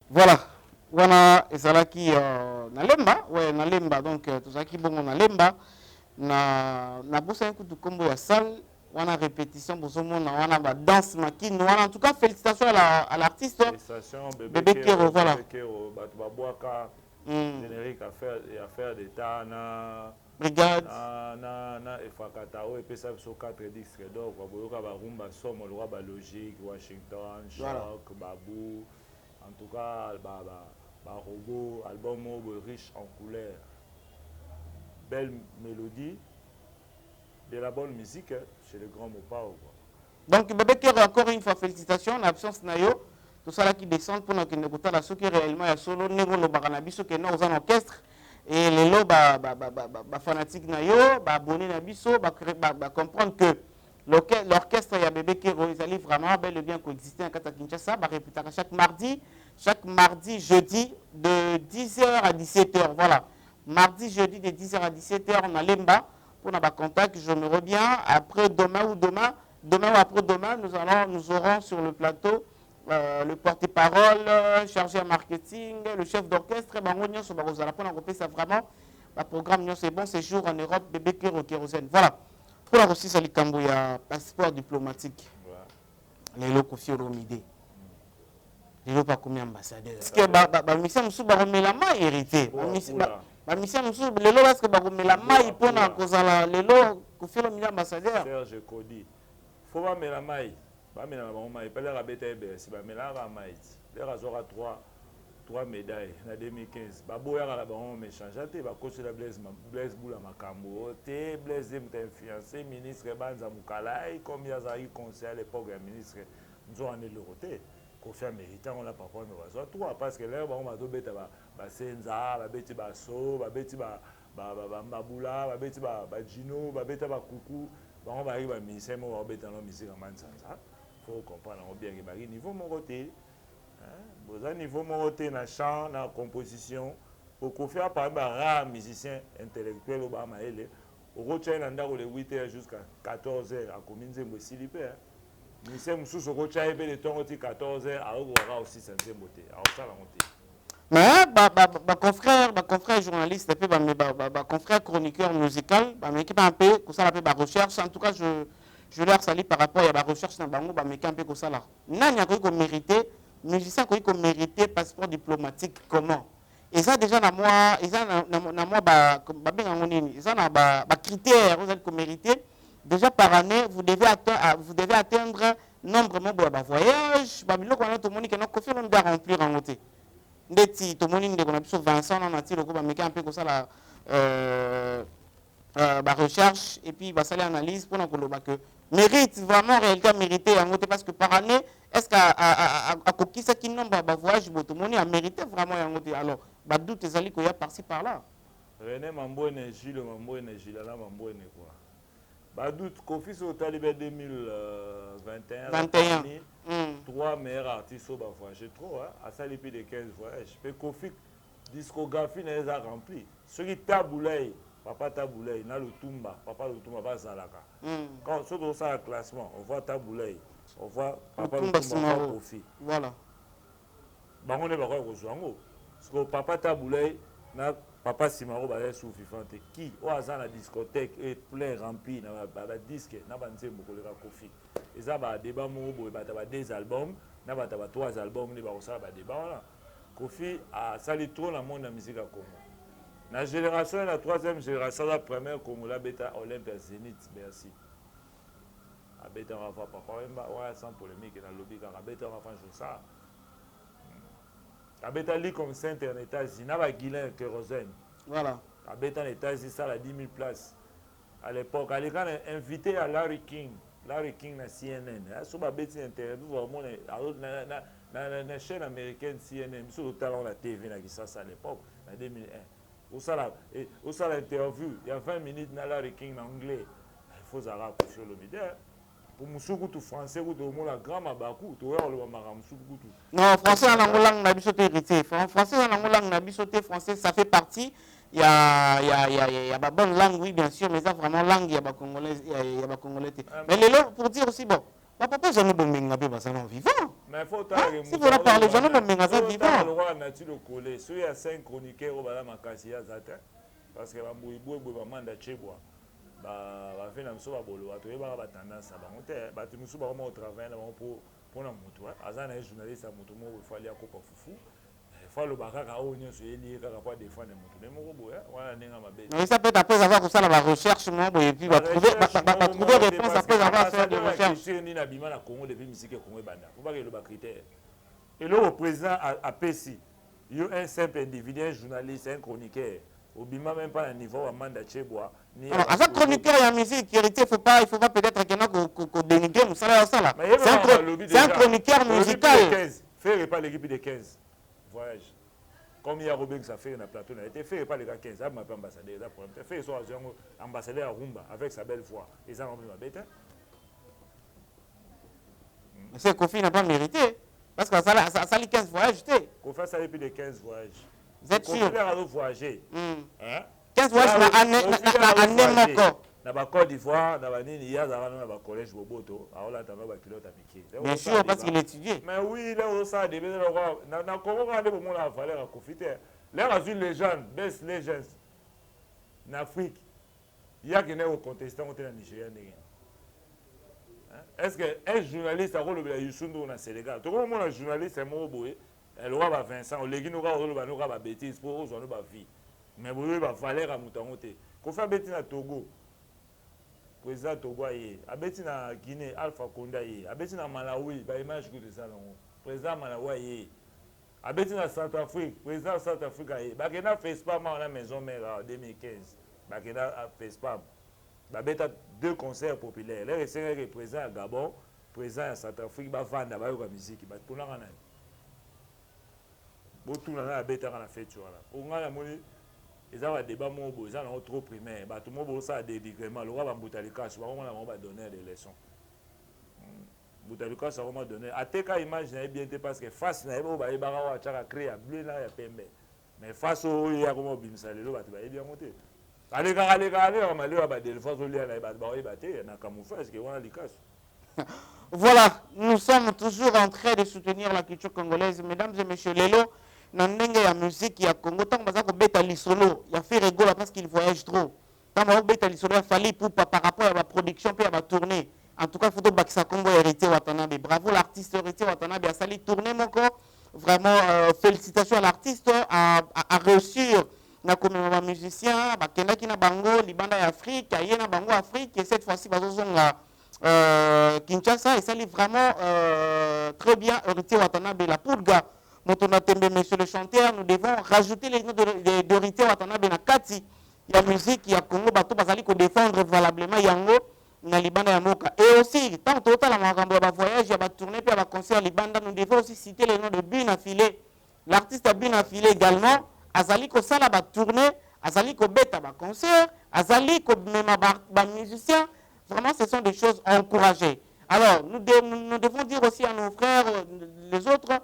Voilà. Wana ezalaki nalemba, ouais nalemba donc tout ça qui bon nalemba na bossa kutu kombo ya salle wana répétition bozomona wana ba danse makine wana en tout cas félicitations à l'artiste félicitations Bébé Kero voilà bato babwaka générique à faire d'état na brigade na efakata o epesa biso 4 disques d'or kwa boyoka ba rumba somo lwa ba logique Washington Shock Babou en tout cas robot album riche en couleurs, belle mélodie, de la bonne musique chez le grand Mopao. Donc Bébé Kero encore une fois félicitations l'absence nayo tout ça là qui descend pour nous qui ne la ce qui réellement ya solo nego lo bakanabiso que nous en orchestre et les lo ba fanatique nayo ba abonné na biso ba comprendre que l'orchestre ya Bébé Kero ils allaient vraiment bel et bien coexister en Kinshasa ba répéter chaque mardi, jeudi, de 10h à 17h. Voilà. Mardi, jeudi, de 10h à 17h, on a Lemba. Pour nos contacts, je me reviens. Après demain ou après-demain, nous aurons sur le plateau le porte-parole, chargé à marketing, le chef d'orchestre. Ça vraiment. Le programme, c'est bon séjour en Europe, Bébé Kero Kérosène. Voilà. Pour la Russie, c'est le Cambouya, passeport diplomatique. Les locaux Fioromide. Il n'y a pas combien d'ambassadeurs. Parce que la mission de la main hérité. La mission de l'élo, parce que la main, il peut en cause à l'élo, qu'on fait le million d'ambassadeurs. Serge Cody. Il faut pas mettre la main. Pas mettre la main. Il peut la rabêter. Si pas mettre la main. Il y aura 3 médailles en 2015. Babo ya la baron mais changeate ba coach la Blaise Boula Makambo. Te Blaise m'ta influencé ministre Banza Mukalai comme ya za eu conseil à l'époque un ministre nous ont amené le roté. Kofi mérité on l'a pas prendre raison toi parce que là on va dobeta ba senza ba beti ba so ba beti ba mbabula ba beti ba Gino ba beta ba kuku on va arriver ministère mo ba beta no musique en mansanza faut comprendre on bien que niveau mon côté hein au niveau mon côté na chant na composition au Kofi a par rare musicien intellectuel au ba maele au retient na ndako de 8h jusqu'à 14h à commune Zembo Silipé nous sommes sous le coach de 14h à aussi sentir beauté. Mais confrère journaliste et puis confrère chroniqueur musical, mais qui un peu que ça la recherche. En tout cas, je leur salue par rapport à la recherche dans bango, mais qui un peu que ça là. Nan ya ko mérité, musicien ko mérité passeport diplomatique comment? Et ça déjà na moi, critères vous êtes ko mérité. Déjà par année, vous devez atteindre nombre de voyages. Babylone, tout le monde qui a confiance de remplir en côté. Ndeti, tout le monde qui a Vincent, on a tiré le coup, mais un peu comme ça la recherche et puis ça l'analyse pour que mérite vraiment réellement mérité en côté parce que par année, est-ce qu'à qui ça qui nombre de voyages, tout le monde a mérité vraiment en côté. Alors, doute les alliés qu'il y a par-ci par-là. René Mambo énergie, le Mambo énergie, là Mambo énergie quoi. Badout, Kofi au Talibé 2021, 3 meilleurs artistes au voyage trop, à ça les plus de 15 voyages. Mais Kofi, discographie n'est pas remplie. Ceux qui taboulay, papa taboulay, na le Tumba, papa le Tumba va Zalaka. Quand on ça un classement, on voit taboulay, on voit papa le Tumba, Kofi. Voilà. Bah on est pas rejoindre. Parce que papa taboulay, na papa Simaro ba sous vivante qui au hasard la discothèque est plein rempli na ba disque na ba nzembo ko le Kofi eza ba débat mo bo ba ta 2 albums na ba ta 3 albums ni ba ko ça ba débat là Kofi a sali trop la monde la musique à Congo na génération la 3e génération la première Congo la beta Olympia Zénith merci a beta on va pas papa ouais sans polémique na lobby ka beta on va faire ça Abetali comme Saint-Internet, il n'y a pas Guilain Kérosène. Voilà. Abetali États-Unis, ça a 10 000 places. À l'époque, il y a invité à Larry King na CNN. Sur ma bêtise Internet, vraiment, la chaîne américaine CNN, sur le talent de la TV, ça à l'époque, en 2001. Où ça l'interview, il y a 20 minutes dans Larry King en anglais. Il faut savoir sur le vidéo. Pour Moussoukou français ou de la gramme à Bakou, tu vois le Moussoukou. Non, français en langue n'a pas hérité. Français en langue n'a pas français, ça fait partie. Il y a pas bonne langue, oui, bien sûr, mais ça vraiment langue, il y a pas congolais, il y a pas congolais. Mais les langues, pour dire aussi, bon, papa, j'en ai pas vivant. Mais il faut si vous parlez, j'en ai pas vivant. nature le collé. Si il y a 5 chroniqueurs au bala makasi ya zata parce que bambouiboué bamanda chebwa ba fait na mso ba bolo bato yeba ba tendance ba monter ba tu musu ba au travail na pour na mutu azana journaliste mutu mo fali akopa fufu fa lo bakaka o nyoso yeli kaka pa défendre mutu ne mo boya wana ninga mabe. Mais ça peut être après avoir ça la recherche moi et puis va trouver réponse après avoir fait des recherches. Je ni na bima na Congo depuis musique Congo banda. Faut pas que le ba critère. Et le président a PSI, il y a un simple individu, un journaliste, un chroniqueur. Au bima même pas à niveau Amanda Chebois. Alors, à chaque chroniqueur il y a musique il faut pas peut-être qu'on dénigre ça. C'est un chroniqueur musical. Faire pas l'équipe de 15. Voyage. Comme il y a Robin qui a fait un plateau, il a été fait pas les gars 15. Ça m'a pas ambassadeur, ça problème. Fait soit ambassadeur à Rumba avec sa belle voix. Et ça m'a pas bête. C'est Kofi n'a pas mérité. Parce que ça les 15 voyages, tu sais. Qu'on fasse aller plus de 15 voyages. Vous êtes sûr? On a voyager. 15 voyages dans l'année encore. Dans la Côte d'Ivoire, dans la Nini, il y a un collège Boboto. Alors là, tu as un pilote à piquer. Bien sûr, parce qu'il étudiait. Mais oui, là, on sait, il y a un Congo, on a des moments à faire à profiter. Là, il y a une légende, best legends. En Afrique, il y a un contestant au Nigeria. Est-ce qu'un journaliste a rôle de Yusundu au Sénégal? Tout le monde un journaliste est mort, elle aura Vincent, on légui nous aura bêtise pour eux, on aura vie. Mais vous avez valeur à Moutangote. Qu'on fait bêtise à Togo, président Togo aye, à bêtise à Guinée, Alpha Conde aye, à bêtise à Malawi, bah image que ça non. Président Malawi aye, à bêtise à Centrafrique, président Centrafrique aye, bah qu'il a fait spam à la maison mère en 2015, bah qu'il a fait spam. Bah, il y a 2 concerts populaires. Là, il y a un président à Gabon, président à Centrafrique, il y a la musique. Il y a tout le monde. Il y a tout le monde qui a fait tout le monde. Il y a des débats trop primaires. Tout le monde a des dégrèments. Il y a des cash. Il y a donner des leçons. Boutalika, ça va donner. À tes cas, image, bien parce que face à eux, il y a créé un blé là, il y a PMB. Mais face aux il y a comment bimsa, il va bien monter. Allez, voilà, nous sommes toujours en train de soutenir la culture congolaise. Mesdames et messieurs, Lelo, Nandenge ya musique ya Congo, tant que ça beta lisolo, il a fait rigolo parce qu'il voyage trop. Tant que beta lisolo, il fallait pour par rapport à la production puis à la tournée. En tout cas, il faut que ça Congo hérité Watanabe. Bravo l'artiste hérité Watanabe a sali tourner mon corps. Vraiment, félicitations à l'artiste à réussir. Na comme un musicien, bakenda ki na bango libanda ya Afrique, aye na bango Afrique et cette fois-ci bazozonga Kinshasa et ça est vraiment très bien hérité Watanabe la Pulga. Motona Tembe monsieur le chanteur, nous devons rajouter les noms d'hérité Watanabe na kati. Il y a musique, il y a Congo bato bazali ko défendre valablement yango na libanda ya moka. Et aussi tant total la makambo ya voyage ya ba tourner puis ba concert libanda, nous devons aussi citer les noms de Bina Filé. L'artiste Bina Filé également azali ko sala ba tournée, azali ko beta ba concert, azali ko mema ba musicien. Vraiment, ce sont des choses à encourager. Alors, nous devons dire aussi à nos frères, les autres,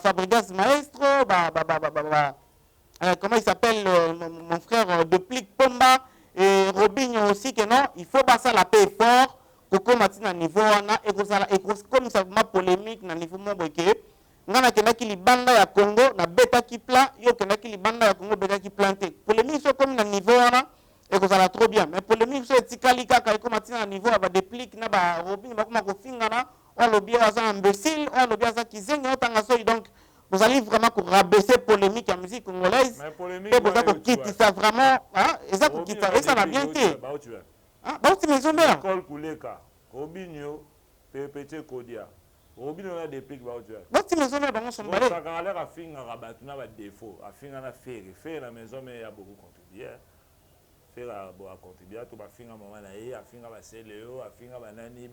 Fabregas Maestro, comment il s'appelle, mon frère de Plic Pomba, et Robinho aussi, que non, il faut passer la paix fort, Coco Matina niveau, et comme ça va polémique, na niveau mon boké. Ngana kendaki libanda ya Congo na beta ki pla yo kendaki libanda ya Congo beta ki planté polémique so comme na niveau wana et que ça va trop bien mais polémique so etikali kaka ko matina na niveau ba déplique na ba robin ba kuma ko fingana on lobby za imbécile on lobby za kizenga tanga so donc vous allez vraiment pour rabaisser polémique en musique congolaise et vous allez quitter ça vraiment hein et ça pour quitter et ça va bien été ah bah tu maison mère Col Kuleka Robinho Pepete Kodia Robinho a des pics baotua. Bon, tu maison là dans son balai. Ça quand l'air a fini à rabattre na ba défaut, a fini na faire la maison mais il y a beaucoup contribué. Faire a beaucoup contribué tout ba fini maman na a fini ba céléo, a fini banani.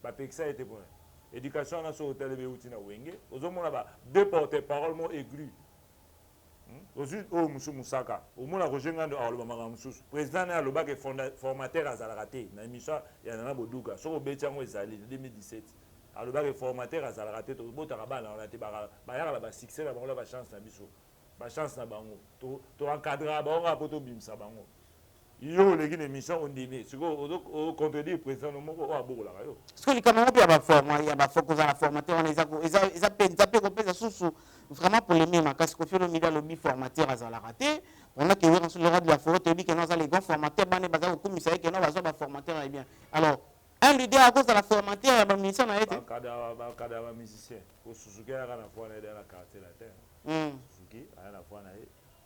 Ba pexa était bon. Éducation na sur hôtel be outina wenge. Ozomona ba deux porte-parole mo aigri. Aujourd'hui au Musu Musaka, au moins la rejoindre de Alobama Musu. Président na loba que formateur à Zalaraté, na émission il y en a Boduka, sur au Betiango Ezali 2017. Alors, le formateur a raté tout le monde. Il y a la succès, la chance na biso. La chance na bango. Tu encadres bango à poto bimsa bango. Il y a une émission on dîner. Si vous contredire le président, nous avons beaucoup la radio. Parce que les Camerounais, il y a des formes, il y a des formes que les formateurs, ils appellent comme ça sous vraiment polémique makasi Koffi Olomide lobby formateur azala raté on a que le rat de la forêt te dit que nous les grands formateurs bane baza ko komisa que non baza ba formateur bien alors un leader à cause de la formateur ya ba ministère na été ba musicien ko Suzuki ya na fois na la quartier la terre Suzuki a na fois na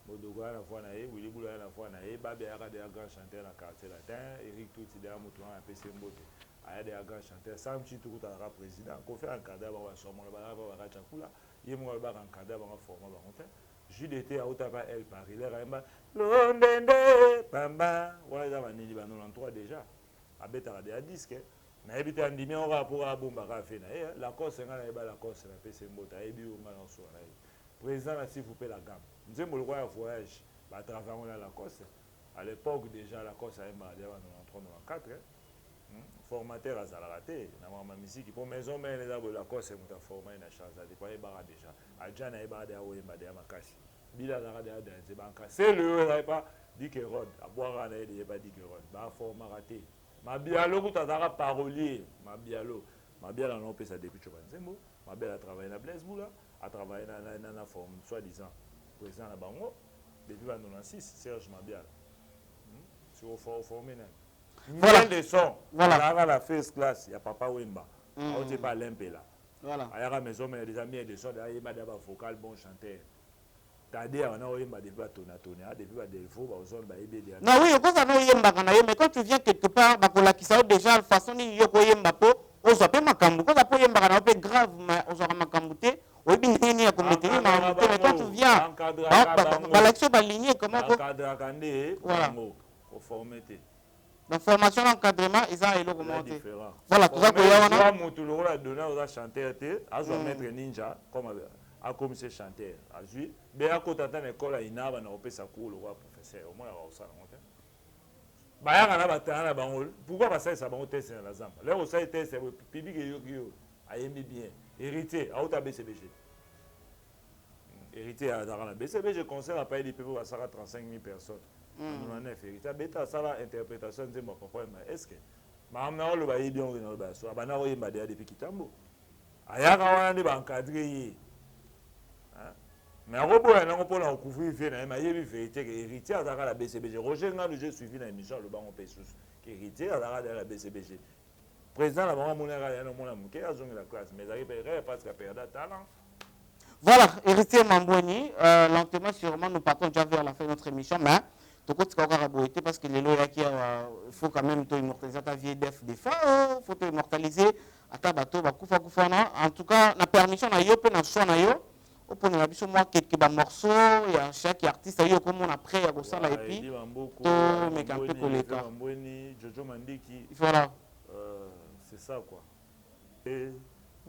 Modogo a na fois na Willy Bula a na fois na Babe a des grands chanteurs na quartier la terre Eric Touti da mutu na PC Mbote a des grands chanteurs Sam Chitu ko ta président ko fait un cadre ba somo ba ba chakula yemo ba un cadre ba former ba honte JDT a Otava El Paris les ramba Londende Bamba wala za banini ba 93 déjà a beta de disque na ebité andimi on rapport à bomba ka fait na la course ngana eba la course na PC Mbota ebi o ngana so na président s'il vous plaît la gamme nzembo le roi voyage ba travailler na la course à l'époque déjà la course a eba de 93 94 formateur à Zalaraté na ma musique pour maison mais les abo la course muta former na chance de pas eba déjà a jana eba de o eba de makasi bila la radio de banka c'est le pas dit que rod à boire na de eba dit que rod ba former raté Mabialo kutazaka parolier Mabialo non peut ça depuis Chobanzembo Mabialo a travaillé na Blaise Boula a travaillé na forme soi-disant président na bango depuis 96 Serge Mabialo sur formé na voilà les sons voilà la first class ya Papa Wemba on sait pas l'impela voilà ayaka maison mais des amis des sons derrière madame vocal bon chanteur non oui, mais quand tu viens quelque part, déjà, façon grave, mais quand tu viens, la formation d'encadrement, ils ont augmenté. Voilà, tout ça que mettre ninja comme a comme ce chanteur a joué mais à côté de l'école il n'a pas opé sa cour le roi professeur au moins ça monte ba ya na batana bangol pourquoi pas ça bango test na la zamba là au ça test public yo ayemi bien héritier a auta BCBG héritier à dans la BCBG concert a pas des people à 35 000 personnes on en a fait héritier beta ça la interprétation de mon papa est-ce que ma amna lo ba yi bien on ba so ba na o yemba depuis kitambo ayaka wana ni ba encadrer mais on peut en couvrir mais il vérité que héritier à la BCBG Roger Ngandou j'ai suivi la émission le banc Pessus qui héritier à la BCBG président la maman monera ya no mona muke azongi la classe mais arrive parce qu'il a perdu talent. Voilà, héritier Mamboni, lentement sûrement nous partons déjà vers la fin de notre émission mais tout côté encore aboité parce que les lois qui faut quand même to immortaliser ta vie def des fois faut to immortaliser ata bato bakufa kufana en tout cas la permission na yo pe na so na yo au point de la vision moi quelques morceaux et à chaque artiste a eu comme on après à ça là et puis tout mais quand peu collecteur Jojo Mandiki voilà c'est ça quoi et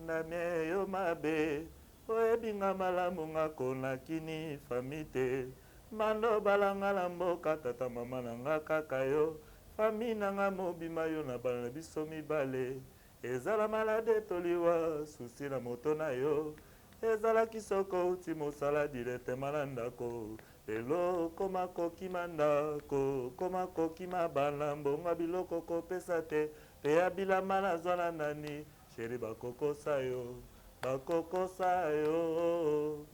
na meyo mabe oebinga malamu ngakona kini famite mando balanga la mboka tata mama nanga kaka yo famille nanga mobima yo na bana biso mibale ezala malade toliwa susi na moto na yo ezala kisoko uti mosala directement na ndako lelo koma kokima ndako koma kokima bana mbonga biloko kopesa te pe ya bilamba nazwa na nani sheri bakokosa yo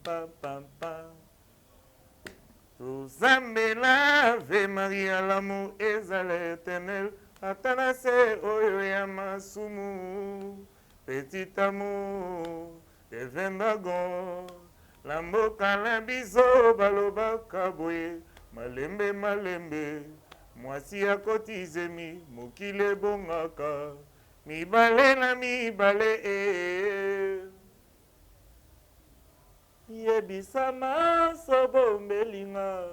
pam pam pam tozambela Ave Maria l'amour ezala éternel atana se oyo ya masumu petit amour Evendagon, la mboka na biso balobaka boye malembe malembe mwasi akotizemi mokile bongaka mibale na mibale yebisama sobombelinga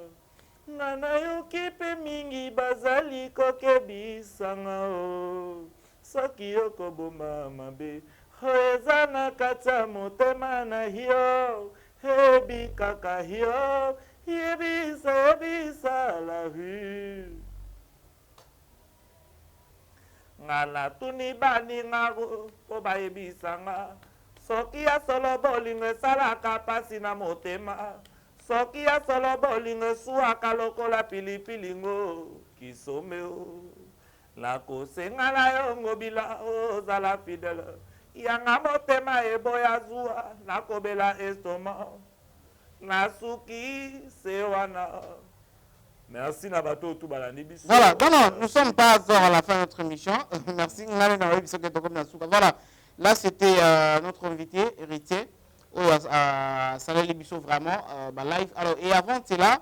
nga nayoki mpe mingi bazali kokebisanga o soki okobomba mabe eza na kati ya motema na yo hebi kaka yo yebisa la rue nga natuni baninga po bayebisanga soki ya solo bolingo esalaka pasi na motema soki ya solo bolingo esuwaka lokola pilipilingo kisome o nakosenga na yo ngobila ozala fidele yanga motema eboya zuwa nakobela estoma Nasuki Sewana. Merci Nabato tout balandi biso. Voilà, non, nous ne sommes pas encore à la fin de notre émission. Merci. Voilà, là c'était notre invité, héritier, Salé Bisso vraiment, live. Alors, et avant cela,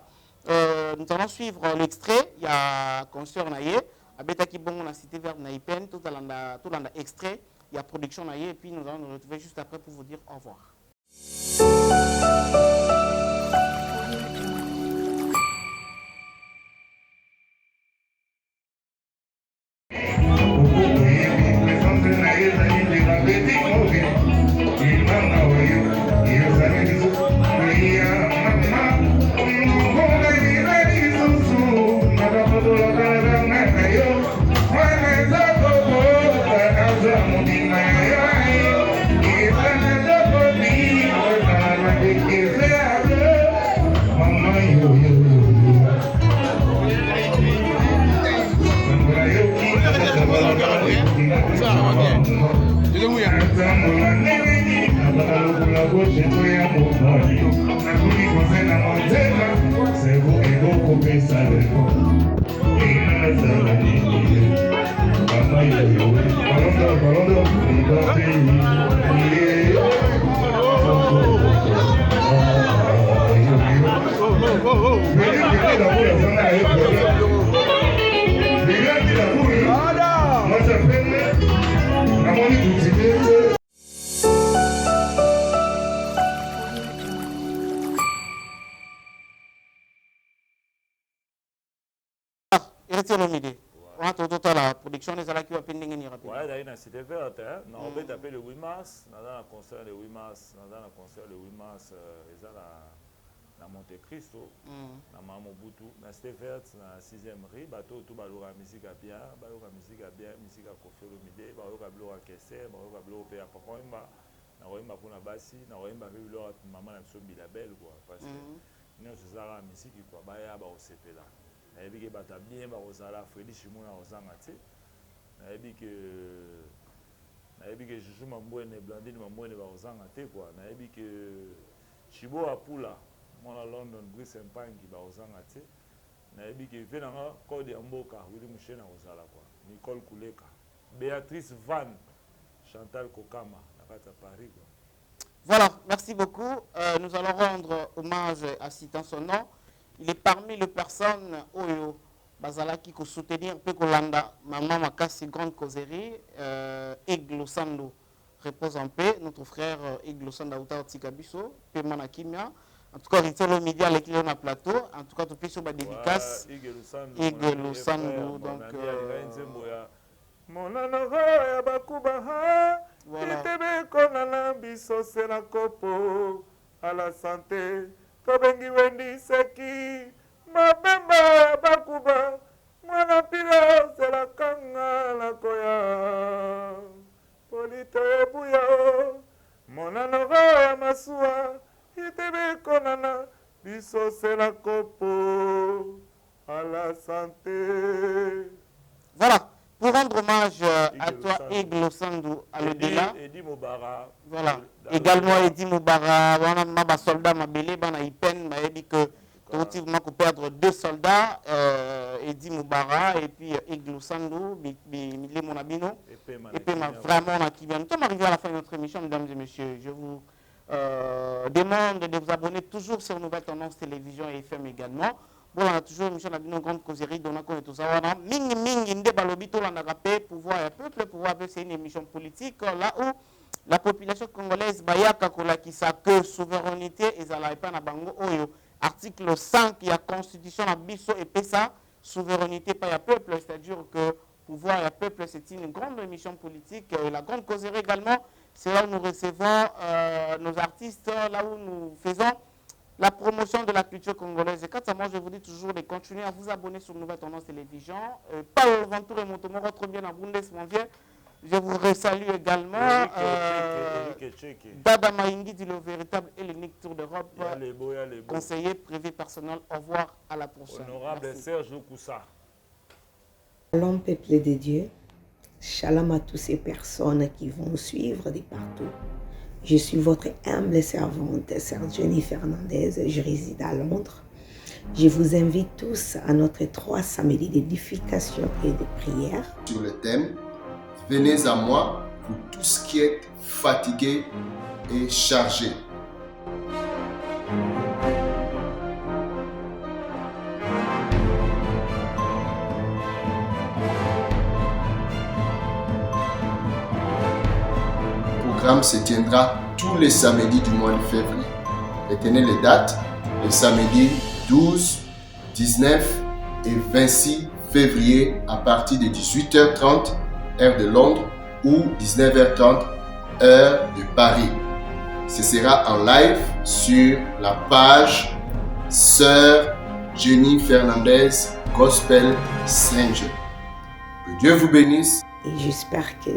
nous allons suivre l'extrait. Il y a concert Naye, Abetaki Bon, on a cité vers Naïpen, tout dans l'extrait. Il y a production Naye, et puis nous allons nous retrouver juste après pour vous dire au revoir. La production des ala qui va pending ni rapide. Ouais, d'ailleurs, c'était verte, hein. On va taper le 8 mars, dans le concert le 8 mars, dans le concert le 8 mars, ils ont la Monte Cristo, dans Mamobutu, dans c'était verte, dans la 6e rue, bateau tout baloura musique à bien, musique à Koffi Olomide, baloura bloura kesse, baloura bloura pe à Pakoimba, na roimba pour na basi, na roimba pe bloura maman na so bilabel quoi, parce que nous c'est ça la musique quoi, ba ya ba osepela. Nayebi ke bata bien ba ozala Freddy Chimona ozanga te. Nayebi ke Juju Mambwene Blandine Mambwene ba ozanga te quoi. Nayebi ke Chibo Apula mona London Brice Mpangi ba ozanga te. Nayebi ke venanga Code ya Mboka Willy Mushena ozala quoi. Nicole Kuleka, Béatrice Van, Chantal Kokama na kata Paris quoi. Voilà, merci beaucoup. Nous allons rendre hommage à Citant son nom. Il est parmi les personnes Oyo Bazalaki qui soutenir Pekolanda, Maman Makasi Grande Causerie, Eglo Sando repose en paix, notre frère Eglo Sando Outa Tikabiso, Pemana Kimia. En tout cas, il le média avec Léon à plateau. En tout cas, tu peux sur ma dédicace. Eglo Sando. Donc, mon anora bakuba voilà. Itebe konana biso sela kopo à la santé. Tobengi wendi seki mabemba bakuba mwana pila sela kanga la koya polite buya mona noga masua itebe konana biso sela kopo à la santé. Voilà, pour rendre hommage à toi Eglo Sandou à l'au-delà. Edi Moubara. Voilà. Également Edi Moubara, on a soldat mabélé, on a Ipen, on a dit que effectivement qu'on perdre 2 soldats, Edi Moubara et puis Eglo Sandou, Milé Monabino. Et puis vraiment on a qui vient. Nous sommes arrivés à la fin de notre émission, mesdames et messieurs. Je vous demande de vous abonner toujours sur Nouvelle Tendance Télévision et FM également. Bon, on a toujours une grande causerie, donc on est tous à Ming, Inde, Balobito, on a rappelé pouvoir et peuple, pouvoir, c'est une émission politique, là où la population congolaise, Bayaka, qui sa que souveraineté, et ça n'a pas na bango, oyo, article 5, il y a constitution, la biso et pesa, souveraineté, pas ya peuple, c'est-à-dire que pouvoir et peuple, c'est une grande émission politique, et la grande causerie également, c'est là où nous recevons nos artistes, là où nous faisons la promotion de la culture congolaise. Et quant à moi, je vous dis toujours de continuer à vous abonner sur Nouvelle Tendance Télévision. Paul Ventour et Montomo, votre bien à Bundes, mon vieux. Je vous resalue également. Dada Maïngi dit le véritable hélénique tour d'Europe. Conseiller privé personnel. Au revoir, à la prochaine. Honorable Serge Koussa. Shalom, peuple de Dieu. Shalom à toutes ces personnes qui vont suivre de partout. Je suis votre humble servante, Sœur Jenny Fernandez. Je réside à Londres. Je vous invite tous à notre 3 samedis d'édification et de prière. Sur le thème « Venez à moi pour tous qui êtes fatigués et chargés ». Le programme se tiendra tous les samedis du mois de février. Retenez les dates, les samedis 12, 19 et 26 février à partir de 18h30 heure de Londres ou 19h30 heure de Paris. Ce sera en live sur la page Sœur Jenny Fernandez Gospel Singer. Que Dieu vous bénisse. Et j'espère que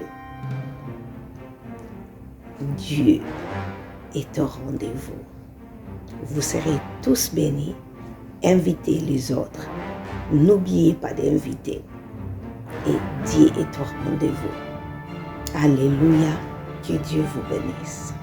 Dieu est au rendez-vous. Vous serez tous bénis. Invitez les autres. N'oubliez pas d'inviter. Et Dieu est au rendez-vous. Alléluia. Que Dieu vous bénisse.